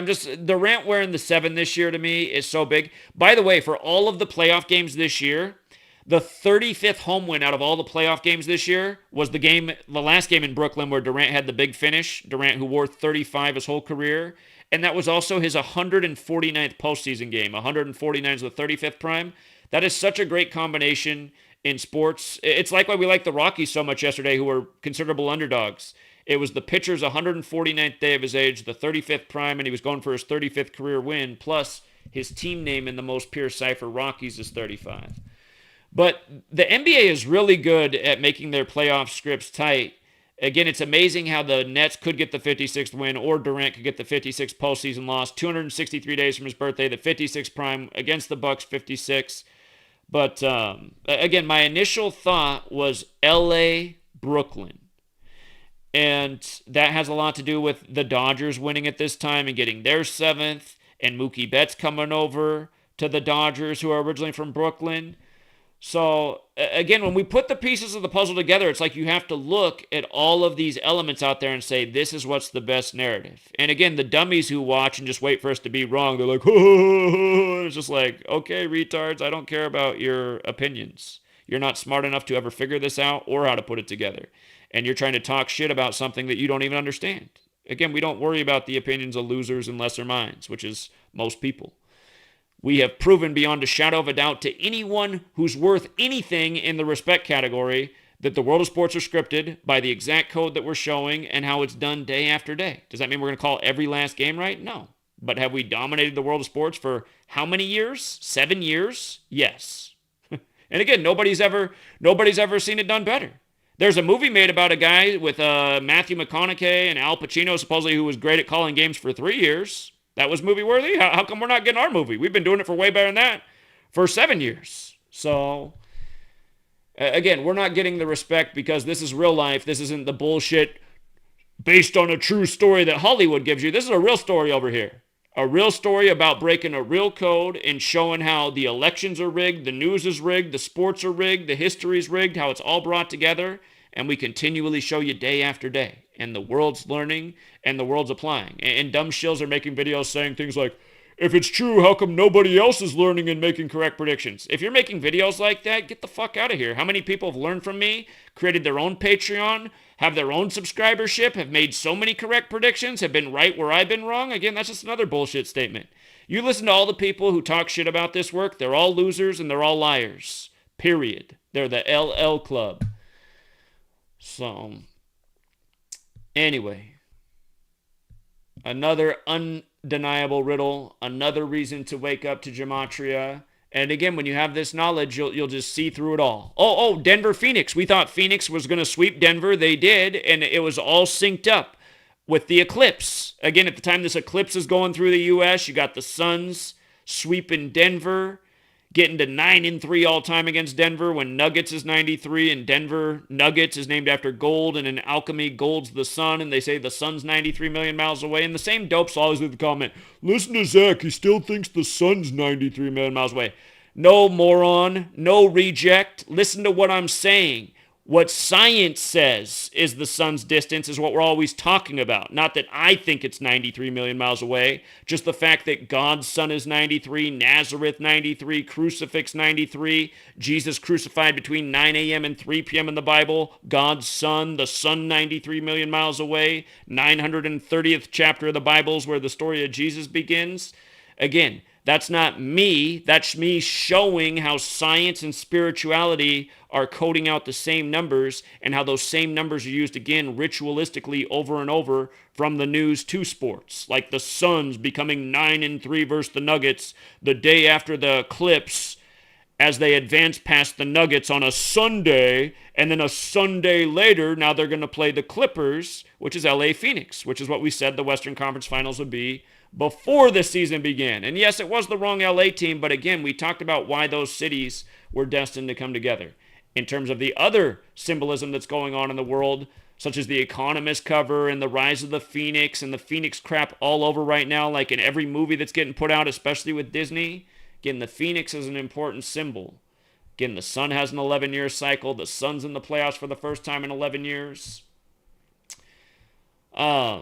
Durant wearing the 7 this year to me is so big. By the way, for all of the playoff games this year, the 35th home win out of all the playoff games this year was the last game in Brooklyn where Durant had the big finish. Durant, who wore 35 his whole career. And that was also his 149th postseason game. 149 is the 35th prime. That is such a great combination in sports. It's like why we liked the Rockies so much yesterday, who were considerable underdogs. It was the pitcher's 149th day of his age, the 35th prime, and he was going for his 35th career win, plus his team name in the most pure cipher, Rockies, is 35. But the NBA is really good at making their playoff scripts tight. Again, it's amazing how the Nets could get the 56th win, or Durant could get the 56th postseason loss. 263 days from his birthday, the 56th prime against the Bucks, 56. But again, my initial thought was LA, Brooklyn. And that has a lot to do with the Dodgers winning at this time and getting their 7th, and Mookie Betts coming over to the Dodgers, who are originally from Brooklyn. So, again, when we put the pieces of the puzzle together, it's like you have to look at all of these elements out there and say, this is what's the best narrative. And again, the dummies who watch and just wait for us to be wrong, they're like, oh, it's just like, okay, retards, I don't care about your opinions. You're not smart enough to ever figure this out or how to put it together. And you're trying to talk shit about something that you don't even understand. Again, we don't worry about the opinions of losers and lesser minds, which is most people. We have proven beyond a shadow of a doubt to anyone who's worth anything in the respect category that the world of sports are scripted by the exact code that we're showing and how it's done day after day. Does that mean we're going to call every last game right? No. But have we dominated the world of sports for how many years? 7 years? Yes. And again, nobody's ever seen it done better. There's a movie made about a guy with Matthew McConaughey and Al Pacino, supposedly, who was great at calling games for 3 years. That was movie worthy? How come we're not getting our movie? We've been doing it for way better than that for 7 years. So, again, we're not getting the respect because this is real life. This isn't the bullshit based on a true story that Hollywood gives you. This is a real story over here. A real story about breaking a real code and showing how the elections are rigged, the news is rigged, the sports are rigged, the history is rigged, how it's all brought together. And we continually show you day after day. And the world's learning and the world's applying. And dumb shills are making videos saying things like, if it's true, how come nobody else is learning and making correct predictions? If you're making videos like that, get the fuck out of here. How many people have learned from me, created their own Patreon, have their own subscribership, have made so many correct predictions, have been right where I've been wrong? Again, that's just another bullshit statement. You listen to all the people who talk shit about this work, they're all losers and they're all liars. Period. They're the LL Club. So, anyway, another undeniable riddle, another reason to wake up to gematria. And again, when you have this knowledge, you'll just see through it all. Oh, Denver, Phoenix. We thought Phoenix was going to sweep Denver. They did, and it was all synced up with the eclipse. Again, at the time this eclipse is going through the U.S., you got the Suns sweeping Denver, getting to 9-3 all time against Denver when Nuggets is 93, and Denver Nuggets is named after gold, and in alchemy, gold's the sun, and they say the sun's 93 million miles away, and the same dopes always leave the comment, listen to Zach, he still thinks the sun's 93 million miles away. No, moron, no reject, listen to what I'm saying. What science says is the sun's distance is what we're always talking about. Not that I think it's 93 million miles away. Just the fact that God's son is 93, Nazareth 93, crucifix 93, Jesus crucified between 9 a.m. and 3 p.m. in the Bible, God's son, the sun 93 million miles away, 930th chapter of the Bible is where the story of Jesus begins. Again, that's not me. That's me showing how science and spirituality are coding out the same numbers and how those same numbers are used again ritualistically over and over from the news to sports. Like the Suns becoming 9-3 versus the Nuggets the day after the eclipse as they advance past the Nuggets on a Sunday, and then a Sunday later, now they're going to play the Clippers, which is LA Phoenix, which is what we said the Western Conference Finals would be before the season began. And yes, it was the wrong LA team, but again, we talked about why those cities were destined to come together. In terms of the other symbolism that's going on in the world, such as the Economist cover and the rise of the Phoenix and the Phoenix crap all over right now, like in every movie that's getting put out, especially with Disney. Again, the Phoenix is an important symbol. Again, the sun has an 11-year cycle. The sun's in the playoffs for the first time in 11 years. Yeah,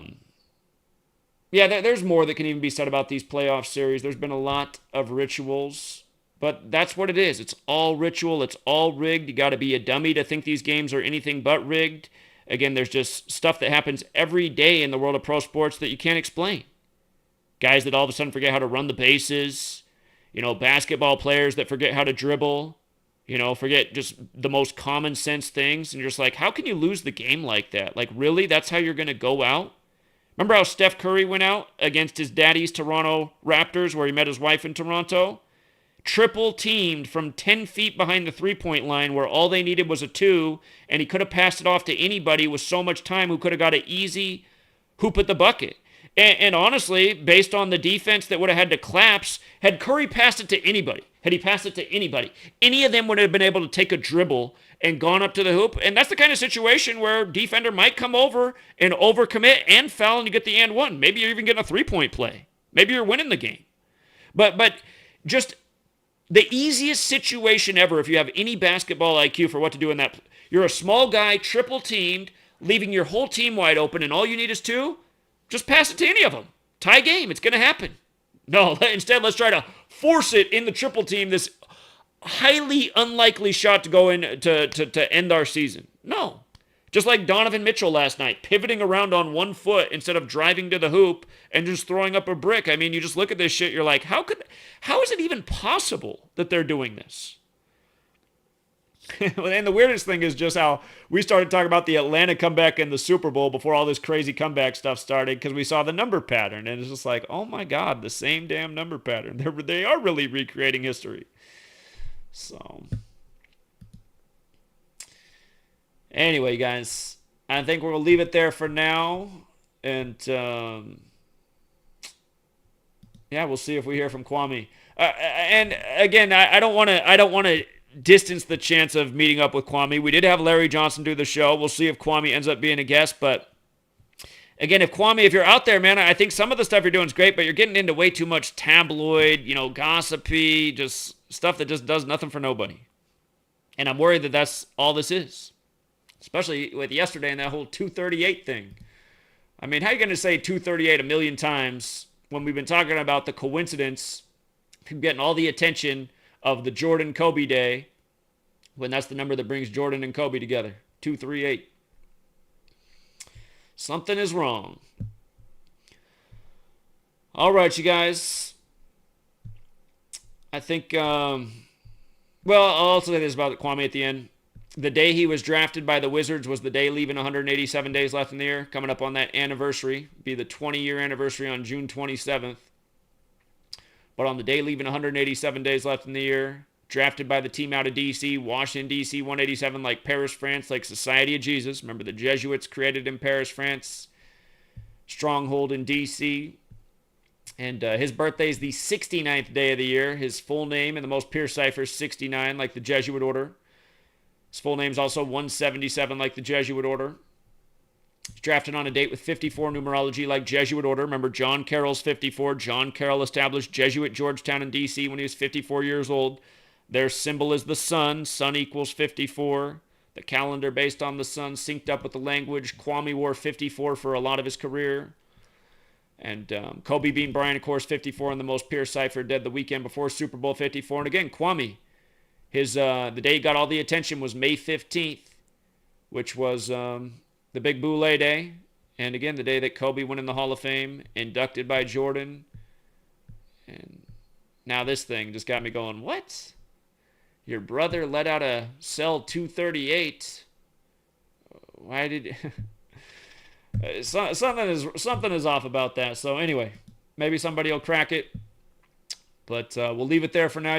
there's more that can even be said about these playoff series. There's been a lot of rituals, but that's what it is. It's all ritual. It's all rigged. You got to be a dummy to think these games are anything but rigged. Again, there's just stuff that happens every day in the world of pro sports that you can't explain. Guys that all of a sudden forget how to run the bases. Basketball players that forget how to dribble. Forget just the most common sense things. And you're just like, how can you lose the game like that? Like, really? That's how you're going to go out? Remember how Steph Curry went out against his daddy's Toronto Raptors, where he met his wife in Toronto? Triple teamed from 10 feet behind the three-point line, where all they needed was a 2, and he could have passed it off to anybody with so much time who could have got an easy hoop at the bucket. And honestly, based on the defense that would have had to collapse, had Curry passed it to anybody, any of them would have been able to take a dribble and gone up to the hoop. And that's the kind of situation where defender might come over and overcommit and foul, and you get the and one. Maybe you're even getting a three-point play. Maybe you're winning the game. But just the easiest situation ever, if you have any basketball IQ for what to do in that, you're a small guy, triple teamed, leaving your whole team wide open, and all you need is 2. Just pass it to any of them. Tie game. It's going to happen. No, instead, let's try to force it in the triple team, this highly unlikely shot to go in to end our season. No. Just like Donovan Mitchell last night, pivoting around on one foot instead of driving to the hoop and just throwing up a brick. I mean, you just look at this shit, you're like, how is it even possible that they're doing this? And the weirdest thing is just how we started talking about the Atlanta comeback in the Super Bowl before all this crazy comeback stuff started, because we saw the number pattern, and it's just like, oh my God, the same damn number pattern. They are really recreating history. So, anyway, guys, I think we'll leave it there for now, and yeah, we'll see if we hear from Kwame. And again, I don't want to distance the chance of meeting up with Kwame. We did have Larry Johnson do the show. We'll see if Kwame ends up being a guest. But again, if you're out there, man, I think some of the stuff you're doing is great, but you're getting into way too much tabloid, gossipy, just stuff that just does nothing for nobody. And I'm worried that that's all this is, especially with yesterday and that whole 238 thing. I mean, how are you going to say 238 a million times when we've been talking about the coincidence of getting all the attention of the Jordan-Kobe day, when that's the number that brings Jordan and Kobe together? 238. Something is wrong. All right, you guys. I think, well, I'll also say this about Kwame at the end. The day he was drafted by the Wizards was the day leaving 187 days left in the year. Coming up on that anniversary. Be the 20-year anniversary on June 27th. But on the day leaving 187 days left in the year, drafted by the team out of D.C., Washington, D.C., 187, like Paris, France, like Society of Jesus. Remember the Jesuits created in Paris, France. Stronghold in D.C. And his birthday is the 69th day of the year. His full name and the most pure cipher is 69, like the Jesuit order. His full name is also 177, like the Jesuit order. He's drafted on a date with 54 numerology, like Jesuit order. Remember, John Carroll's 54. John Carroll established Jesuit Georgetown in D.C. when he was 54 years old. Their symbol is the sun. Sun equals 54. The calendar based on the sun synced up with the language. Kwame wore 54 for a lot of his career. And Kobe Bean Bryant, of course, 54 in the most pure cipher, dead the weekend before Super Bowl 54. And again, Kwame, the day he got all the attention was May 15th, which was the big Boule day. And again, the day that Kobe went in the Hall of Fame, inducted by Jordan. And now this thing just got me going, what? Your brother let out a cell 238. Why did... something is off about that. So anyway, maybe somebody will crack it. But we'll leave it there for now.